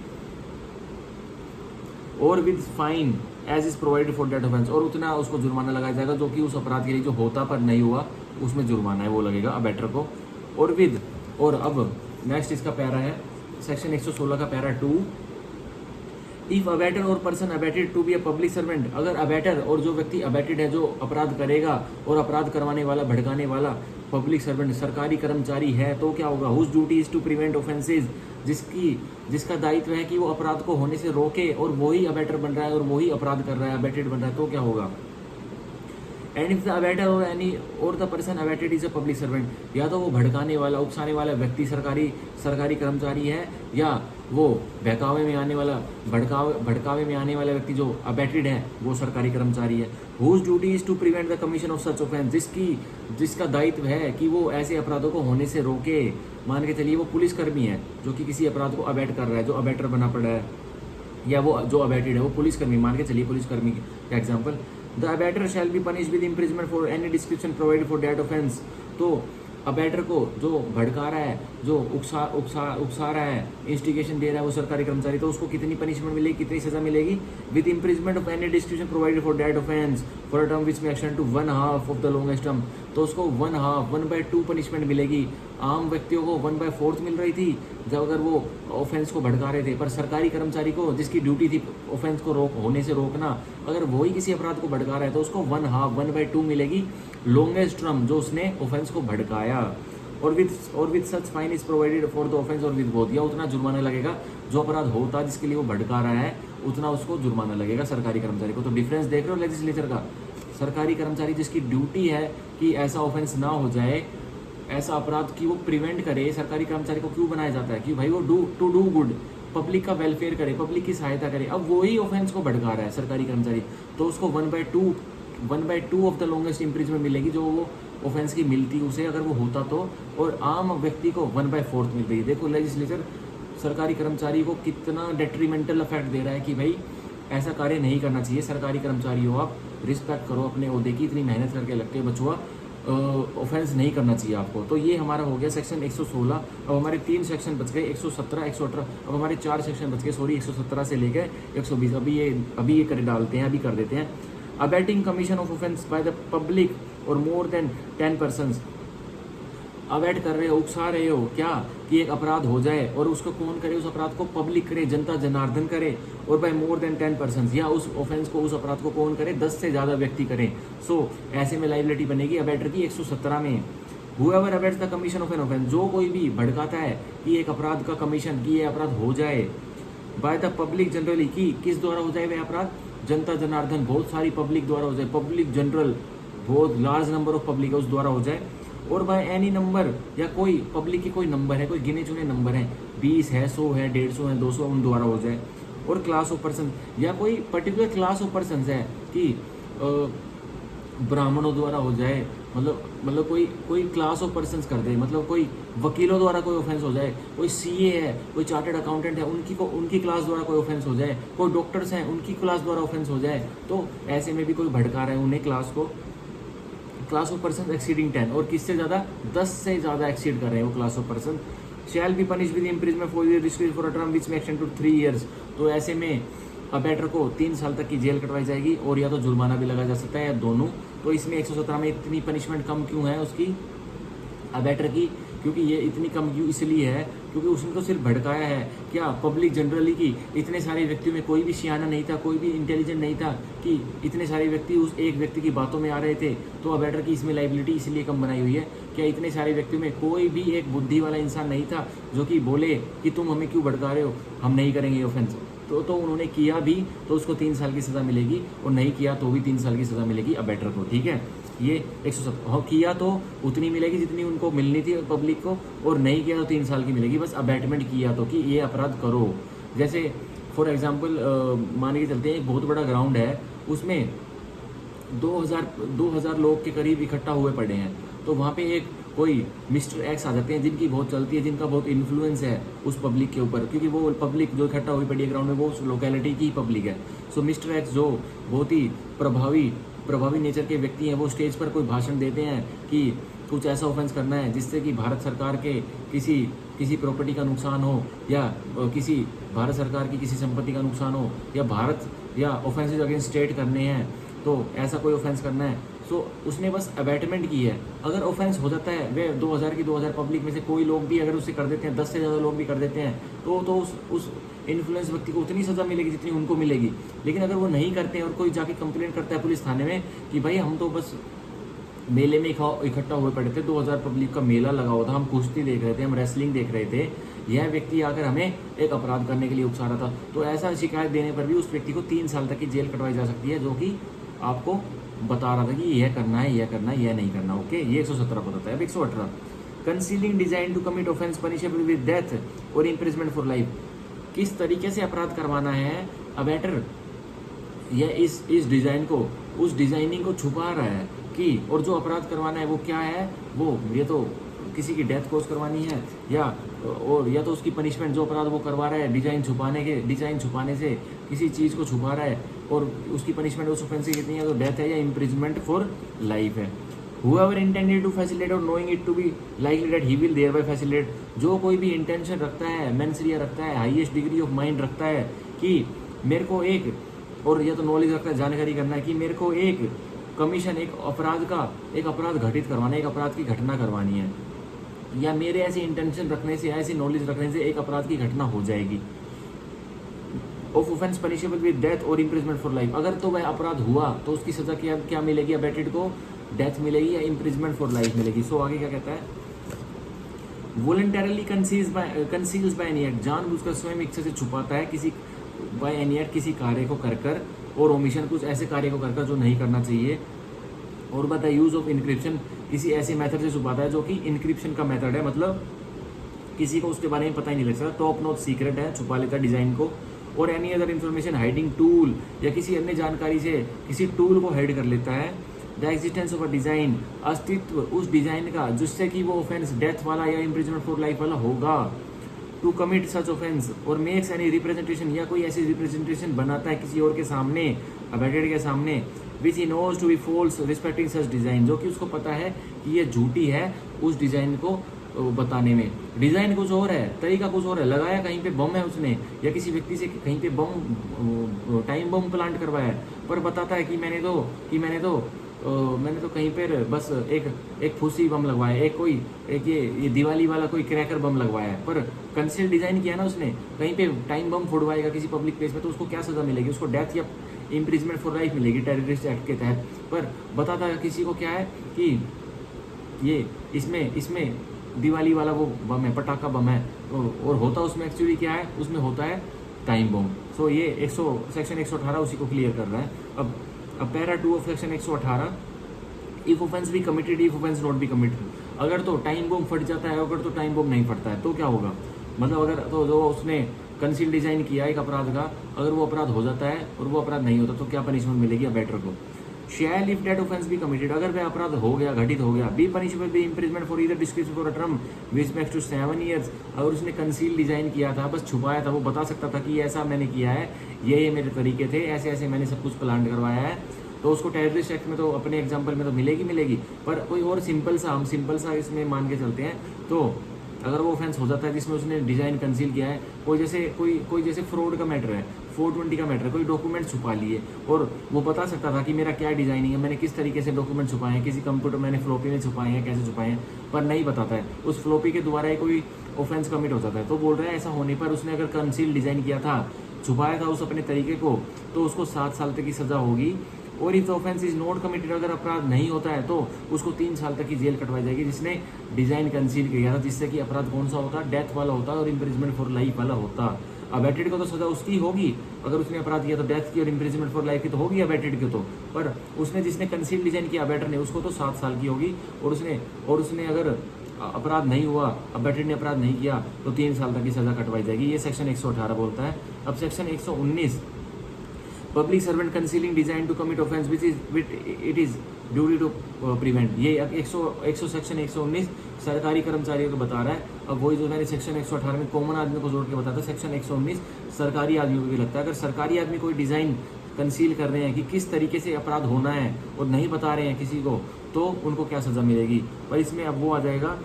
और with fine as is provided for that offence, और उतना उसको जुर्माना लगाया जाएगा जो कि उस अपराध के लिए जो होता पर नहीं हुआ उसमें जुर्माना है वो लगेगा अबैटर को। और विद, और अब नेक्स्ट इसका पैरा है सेक्शन 116 का para 2, if abettor or person abetted to be a public servant, अगर अबैटर और जो व्यक्ति अबैटेड है जो अपराध करेगा और अपराध करवाने वाला भड़काने वाला पब्लिक सर्वेंट सरकारी कर्मचारी है, तो क्या होगा, whose duty is to prevent offences, जिसका दायित्व है कि वो अपराध को होने से रोके, और वही अबैटर बन रहा है और वही अपराध कर रहा है, अबैटेड बन रहा है, तो क्या होगा। And if the abettor or any or the person abetted is a public servant, या तो वो भड़काने वाला उकसाने वाला व्यक्ति सरकारी कर्मचारी है, या वो बहकावे में आने वाला भड़कावे में आने वाला व्यक्ति जो अबैटेड है वो सरकारी कर्मचारी है। Whose duty is to prevent the commission of such offence, जिसका दायित्व है कि वो ऐसे अपराधों को होने से रोके। मान के चलिए वो पुलिसकर्मी है जो कि किसी अपराध को अबैट कर रहा है, जो अबैटर बना पड़ा है, या वो जो अबैटेड है वो पुलिसकर्मी, मान के चलिए पुलिसकर्मी का example, the abettor shall be punish with imprisonment for any description provided for that offence, तो अबैटर को जो भड़का रहा है, जो उकसा रहा है, इंस्टिगेशन दे रहा है वो सरकारी कर्मचारी, तो उसको कितनी पनिशमेंट मिलेगी, कितनी सजा मिलेगी, with imprisonment of any description provided for that offence for a term which may extend to 1/2 of the longest term, तो उसको 1/2 पनिशमेंट मिलेगी। आम व्यक्तियों को 1/4 मिल रही थी जब अगर वो ऑफेंस को भड़का रहे थे, पर सरकारी कर्मचारी को जिसकी ड्यूटी थी ऑफेंस को होने से रोकना, अगर वही किसी अपराध को भड़का रहा है तो उसको 1/2 मिलेगी लॉन्गेस्ट टर्म जो उसने ऑफेंस को भड़काया। और with such fine is provided for the offence और विद बोथ, या उतना जुर्माना लगेगा जो अपराध होता जिसके लिए वो भड़का रहा है उतना उसको जुर्माना लगेगा सरकारी कर्मचारी को। तो डिफरेंस देख रहे हो लेजिस्लेचर का, सरकारी कर्मचारी जिसकी ड्यूटी है कि ऐसा ऑफेंस ना हो जाए, ऐसा अपराध की वो प्रिवेंट करे, सरकारी कर्मचारी को क्यों बनाया जाता है कि भाई वो टू डू गुड, पब्लिक का वेलफेयर करे, पब्लिक की सहायता करे। अब वही ऑफेंस को भड़का रहा है सरकारी कर्मचारी, तो उसको 1/2 ऑफ द लॉन्गेस्ट इम्प्रिजमेंट मिलेगी जो वो ऑफेंस की मिलती उसे अगर वो होता तो, और आम व्यक्ति को 1/4 मिल रही है। देखो लेजिस्लेचर सरकारी कर्मचारी को कितना डेट्रीमेंटल इफेक्ट दे रहा है कि भाई ऐसा कार्य नहीं करना चाहिए, सरकारी कर्मचारी हो आप, रिस्पेक्ट करो अपने ओहदे की, इतनी मेहनत करके लगते हैं बचुआ, ऑफेंस नहीं करना चाहिए आपको। तो ये हमारा हो गया सेक्शन 116। अब हमारे 3 सेक्शन बच गए, 117, 118। अब हमारे 4 सेक्शन बच गए, सॉरी, 117 से लेकर 120। अभी ये कर डालते हैं, अभी कर देते हैं। Abetting commission of offence by the public और मोर देन 10 पर्सन्स। अवैध कर रहे हो, उकसा रहे हो क्या कि एक अपराध हो जाए, और उसको कौन करे, उस अपराध को पब्लिक करे, जनता जनार्दन करे, और बाय मोर देन 10 पर्सन, या उस ऑफेंस को, उस अपराध को कौन करे, 10 से ज़्यादा व्यक्ति करें। सो ऐसे में लाइबिलिटी बनेगी अबैटर की 117 में। Whoever abets the commission of an offence, जो कोई भी भड़काता है कि एक अपराध का कमीशन, कि ये अपराध हो जाए बाय द पब्लिक जनरली, की किस द्वारा हो जाए वह अपराध, जनता जनार्दन, बहुत सारी पब्लिक द्वारा हो जाए, पब्लिक जनरल, बहुत लार्ज नंबर ऑफ पब्लिक है उस द्वारा हो जाए, और बाय एनी नंबर, या कोई पब्लिक की कोई नंबर है, कोई गिने चुने नंबर है, 20 है, 100 है, 150 है, 200, उन द्वारा हो जाए, और क्लास ऑफ पर्सन, या कोई पर्टिकुलर क्लास ऑफ पर्सन है कि ब्राह्मणों द्वारा हो जाए, मतलब कोई क्लास ऑफ पर्सन्स कर दे, मतलब कोई वकीलों द्वारा कोई ऑफेंस हो जाए, कोई सीए है, कोई चार्टर्ड अकाउंटेंट है, उनकी क्लास द्वारा कोई ऑफेंस हो जाए, कोई डॉक्टर्स हैं उनकी क्लास द्वारा ऑफेंस हो जाए, तो ऐसे में भी कोई भड़का रहा है उन्हें, क्लास ऑफ पर्सन एक्सीडिंग 10, और किससे ज़्यादा, 10 से ज़्यादा एक्सीड कर रहे हैं वो class of person, shell be punish with imprisonment for a term which may extend to 3 years. तो ऐसे में अबैटर को 3 साल तक की जेल कटवाई जाएगी, और या तो जुर्माना भी लगा जा सकता है, या दोनों। तो इसमें 117 में इतनी पनिशमेंट कम क्यों है उसकी, अबैटर की, क्योंकि ये इतनी कम क्यों इसलिए है क्योंकि उसने तो सिर्फ भड़काया है, क्या पब्लिक जनरली की इतने सारे व्यक्तियों में कोई भी सियाना नहीं था, कोई भी इंटेलिजेंट नहीं था कि इतने सारे व्यक्ति उस एक व्यक्ति की बातों में आ रहे थे, तो अबैटर की इसमें लाइबिलिटी इसलिए कम बनाई हुई है। क्या इतने सारे व्यक्तियों में कोई भी एक बुद्धि वाला इंसान नहीं था जो कि बोले कि तुम हमें क्यों भड़का रहे हो, हम नहीं करेंगे ऑफेंस, तो उन्होंने किया भी तो उसको 3 साल की सज़ा मिलेगी, और नहीं किया तो भी 3 साल की सज़ा मिलेगी अबैटर को, ठीक है। ये 170 किया तो उतनी मिलेगी जितनी उनको मिलनी थी पब्लिक को, और नहीं किया तो 3 साल की मिलेगी, बस अबैटमेंट किया तो कि ये अपराध करो। जैसे फॉर एग्जांपल मान के चलते हैं एक बहुत बड़ा ग्राउंड है, उसमें 2000 लोग के करीब इकट्ठा हुए पड़े हैं, तो वहाँ पे एक कोई मिस्टर एक्स आ जाते हैं जिनकी बहुत चलती है, जिनका बहुत इन्फ्लुएंस है उस पब्लिक के ऊपर, क्योंकि वो पब्लिक जो इकट्ठा हुई पड़ी है ग्राउंड में वो उस लोकेलिटी की पब्लिक है। सो मिस्टर एक्स जो बहुत ही प्रभावी नेचर के व्यक्ति हैं, वो स्टेज पर कोई भाषण देते हैं कि कुछ ऐसा ऑफेंस करना है जिससे कि भारत सरकार के किसी प्रॉपर्टी का नुकसान हो, या किसी भारत सरकार की किसी संपत्ति का नुकसान हो, या भारत या ऑफेंसेज अगेंस्ट स्टेट करने हैं, तो ऐसा कोई ऑफेंस करना है। सो उसने बस अबैटमेंट की है। अगर ऑफेंस हो जाता है, वे 2000 पब्लिक में से कोई लोग भी अगर उसे कर देते हैं, 10 से ज़्यादा लोग भी कर देते हैं, तो उस इन्फ्लुएंस व्यक्ति को उतनी सज़ा मिलेगी जितनी उनको मिलेगी। लेकिन अगर वो नहीं करते हैं और कोई जाके कंप्लेंट करता है पुलिस थाने में कि भाई हम तो बस मेले में इकट्ठा हुए पड़े थे, 2000 पब्लिक का मेला लगा हुआ था, हम कुश्ती देख रहे थे, हम रेसलिंग देख रहे थे, यह व्यक्ति आकर हमें एक अपराध करने के लिए उकसा रहा था, तो ऐसा शिकायत देने पर भी उस व्यक्ति को 3 साल तक की जेल कटवाई जा सकती है, जो कि आपको बता रहा था कि यह करना है, यह नहीं करना। ओके, ये 117 बताता है। अब 118, concealing design to commit offence punishable with death और इम्प्रिजमेंट फॉर लाइफ। किस तरीके से अपराध करवाना है अबैटर, यह इस डिजाइन को, उस डिजाइनिंग को छुपा रहा है कि, और जो अपराध करवाना है वो क्या है, वो ये तो किसी की डेथ कोज करवानी है, या तो उसकी पनिशमेंट, जो अपराध वो करवा रहा है डिजाइन छुपाने से किसी चीज़ को छुपा रहा है, और उसकी पनिशमेंट उस ऑफेंस की कितनी है, तो डेथ है या इम्प्रिजमेंट फॉर लाइफ है। Whoever intended to facilitate or knowing it to be likely that he will thereby facilitate, जो कोई भी इंटेंशन रखता है, मेंसरिया रखता है, हाईएस्ट डिग्री ऑफ माइंड रखता है कि मेरे को एक, और या तो नॉलेज रखता है, जानकारी करना है कि मेरे को एक कमीशन, एक अपराध घटित करवाना है, एक अपराध की घटना करवानी है, या मेरे ऐसे इंटेंशन रखने से, ऐसी नॉलेज रखने से एक अपराध की घटना हो जाएगी। Of offence punishable with death और इम्प्रिजमेंट फॉर लाइफ, अगर तो वह अपराध हुआ तो उसकी सजा क्या मिलेगी अबैटेड को, डेथ मिलेगी या इम्प्रिजमेंट फॉर लाइफ मिलेगी। सो आगे क्या कहता है, voluntarily conceals by any act, जानबूझकर स्वयं इच्छा से छुपाता है किसी बाय एनी एक्ट किसी कार्य को कर, और ओमिशन कुछ ऐसे कार्य को कर जो नहीं करना चाहिए, और बता यूज ऑफ इनक्रिप्शन, किसी ऐसे मेथड से छुपाता है जो कि इनक्रिप्शन का मेथड है, मतलब किसी को उसके बारे में पता ही नहीं लग सकता, टॉप नॉच सीक्रेट है, छुपा लेता है डिजाइन को, और any other information hiding tool, या किसी अन्य जानकारी से किसी टूल को हाइड कर लेता है। The existence of a design, अस्तित्व उस डिजाइन का जिससे कि वो ऑफेंस डेथ वाला या इम्प्रिजमेंट फॉर लाइफ वाला होगा। टू कमिट सच ऑफेंस, और मेक्स एनी रिप्रेजेंटेशन, या कोई ऐसी रिप्रेजेंटेशन बनाता है किसी और के सामने, अबैटेड के सामने, which he knows to be false respecting such design, जो कि उसको पता है कि ये झूठी है उस डिजाइन को बताने में। डिजाइन कुछ और है, तरीका कुछ और है, लगाया कहीं पे बम है उसने, या किसी व्यक्ति से कहीं पे बम टाइम बम प्लांट करवाया है, पर बताता है कि मैंने तो कहीं पर बस एक फूसी बम लगवाया, एक ये दिवाली वाला कोई क्रैकर बम लगवाया है, पर कंसील डिजाइन किया ना उसने, कहीं पे टाइम बम फोड़वाएगा किसी पब्लिक प्लेस में, तो उसको क्या सजा मिलेगी? उसको डेथ या इम्प्रिजमेंट फॉर लाइफ मिलेगी टेररिस्ट एक्ट के तहत। पर बताता है किसी को क्या है कि ये इसमें दिवाली वाला वो बम है, पटाखा बम है, और होता उसमें एक्चुअली क्या है, उसमें होता है टाइम बम। सो ये सेक्शन 118 उसी को क्लियर कर रहा है। अब para 2 of section 118, if offence be committed, if offence not भी कमिटेड। अगर तो टाइम बम फट जाता है, अगर तो टाइम बम नहीं फटता है तो क्या होगा? मतलब अगर तो जो उसने कंसील डिजाइन किया एक अपराध का, अगर वो अपराध हो जाता है और वो अपराध नहीं होता तो क्या पनिशमेंट मिलेगी अबैटर को? Shall if that offence be committed, अगर वह अपराध हो गया, घटित हो गया, be punishable be imprisonment for either description for a term which max to 7 years. अगर उसने कंसील डिजाइन किया था, बस छुपाया था, वो बता सकता था कि ऐसा मैंने किया है, ये मेरे तरीके थे, ऐसे ऐसे मैंने सब कुछ प्लान करवाया है, तो उसको टेररिस्ट एक्ट में तो अपने एग्जाम्पल में तो मिलेगी। पर कोई और हम सिंपल सा इसमें मान के चलते हैं, तो अगर वो ऑफेंस हो जाता है जिसमें उसने डिजाइन कंसील किया है, कोई जैसे फ्रॉड का मैटर है, 420 का मैटर है, कोई डॉक्यूमेंट छुपा लिए, और वो बता सकता था कि मेरा क्या डिजाइनिंग है, मैंने किस तरीके से डॉक्यूमेंट छुपाए हैं, किसी कंप्यूटर मैंने फ्लॉपी में छुपाए हैं, कैसे छुपाए हैं, पर नहीं बताता है, उस फ्लॉपी के द्वारा ही कोई ऑफेंस कमिट हो जाता है। तो बोल रहा है ऐसा होने पर उसने अगर कंसील डिजाइन किया था, छुपाया था उस अपने तरीके को, तो उसको 7 साल तक की सजा होगी। और if the offence is not committed, अगर अपराध नहीं होता है तो उसको 3 साल तक की जेल कटवाई जाएगी, जिसने डिजाइन कंसील किया था, जिससे कि अपराध कौन सा होता, डेथ वाला होता और इम्प्रिजमेंट फॉर लाइफ वाला होता। अबैटेड को तो सजा उसकी होगी, अगर उसने अपराध किया तो डेथ की और इम्प्रिजमेंट फॉर लाइफ की तो होगी अबैटेड की, तो पर उसने जिसने कंसील डिजाइन किया अबैटर ने, उसको तो 7 साल की होगी, और उसने अगर अपराध नहीं हुआ, अबैटेड ने अपराध नहीं किया, तो 3 साल तक की सजा कटवाई जाएगी। ये सेक्शन 118 बोलता है। अब section 119, public servant concealing design to commit offence which it is duty to prevent. ये 100 सेक्शन 119 सरकारी कर्मचारियों को बता रहा है। अब वही जो मैंने सेक्शन 118 में कॉमन आदमी को जोड़ के बताया था, सेक्शन 119 सरकारी आदमियों को भी लगता है। अगर सरकारी आदमी कोई डिजाइन कंसील कर रहे हैं कि किस तरीके से अपराध होना है और नहीं बता रहे हैं किसी को, तो उनको क्या सजा मिलेगी। और इसमें अब वो आ जाएगा,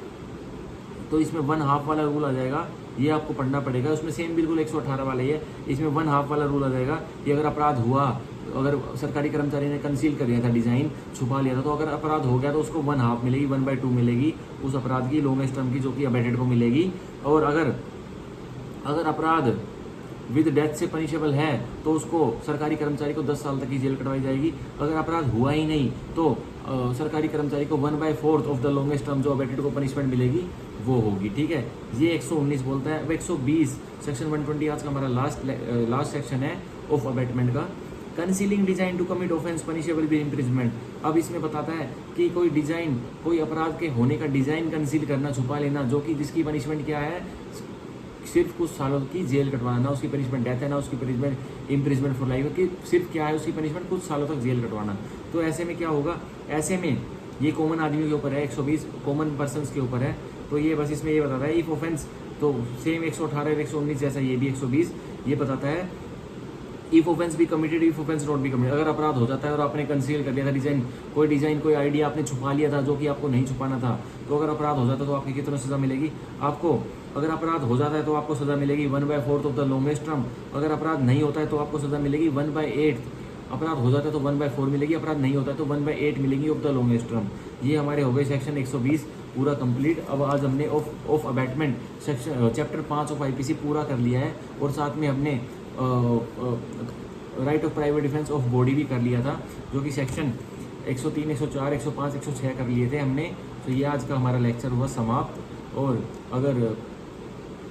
तो इसमें 1/2 वाला रूल आ जाएगा, ये आपको पढ़ना पड़ेगा। उसमें सेम बिल्कुल 118 वाला ही है, इसमें 1/2 वाला रूल आ जाएगा कि अगर अपराध हुआ, अगर सरकारी कर्मचारी ने कंसील कर लिया था, डिजाइन छुपा लिया था, तो अगर अपराध हो गया तो उसको 1/2 मिलेगी, 1/2 मिलेगी उस अपराध की, लॉन्गेस्ट टर्म की, जो कि अबैटेड को मिलेगी। और अगर अपराध विद डेथ से पनिशेबल है तो उसको सरकारी कर्मचारी को 10 साल तक की जेल कटवाई जाएगी। अगर अपराध हुआ ही नहीं तो सरकारी कर्मचारी को 1/4 ऑफ द लॉन्गेस्ट टर्म जो अबैटेड को पनिशमेंट मिलेगी वो होगी। ठीक है, ये 119 बोलता है। अब 120 सेक्शन 120 आज का हमारा लास्ट सेक्शन है ऑफ अबैटमेंट का। Concealing design to commit offence punishable with imprisonment. अब इसमें बताता है कि कोई डिजाइन, कोई अपराध के होने का डिजाइन कंसील करना, छुपा लेना, जो कि जिसकी पनिशमेंट क्या है, सिर्फ कुछ सालों की जेल कटवाना। ना उसकी पनिशमेंट डेथ है, ना उसकी पनिशमेंट इम्प्रिजमेंट फॉर लाइफ, कि सिर्फ क्या है उसकी पनिशमेंट कुछ सालों तक जेल कटवाना। तो ऐसे में क्या होगा, ऐसे में ये कॉमन आदमियों के ऊपर है, 120 कॉमन पर्सनस के ऊपर है। तो ये बस इसमें ये बताता है इफ ऑफेंस, तो सेम 118 119 जैसा ये भी 120 ये बताता है if offence be committed, if offence not भी कमिटेड। अगर अपराध हो जाता है और आपने कंसील कर लिया था डिजाइन, कोई आइडिया आपने छुपा लिया था जो कि आपको नहीं छुपाना था, तो अगर अपराध हो जाता है तो आपकी कितना सजा मिलेगी आपको? अगर अपराध हो जाता है तो आपको सजा मिलेगी 1/4 ऑफ द लॉन्गेस्ट टर्म। अगर अपराध नहीं होता है तो आपको सजा मिलेगी 1/8। अपराध हो जाता है तो 1/4 मिलेगी, अपराध नहीं होता है तो 1/8 मिलेगी ऑफ द लॉन्गेस्ट टर्म। ये हमारे हो गए सेक्शन 120 पूरा कंप्लीट। अब आज हमने of abatement section chapter 5 of IPC पूरा कर लिया है, और साथ में हमने right of private defence of body भी कर लिया था, जो कि सेक्शन 103 104 105 106 कर लिए थे हमने। तो ये आज का हमारा लेक्चर हुआ समाप्त। और अगर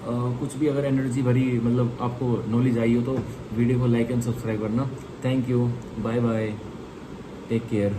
कुछ भी अगर एनर्जी भरी मतलब आपको नॉलेज आई हो तो वीडियो को लाइक एंड सब्सक्राइब करना। Thank you, bye bye, take care.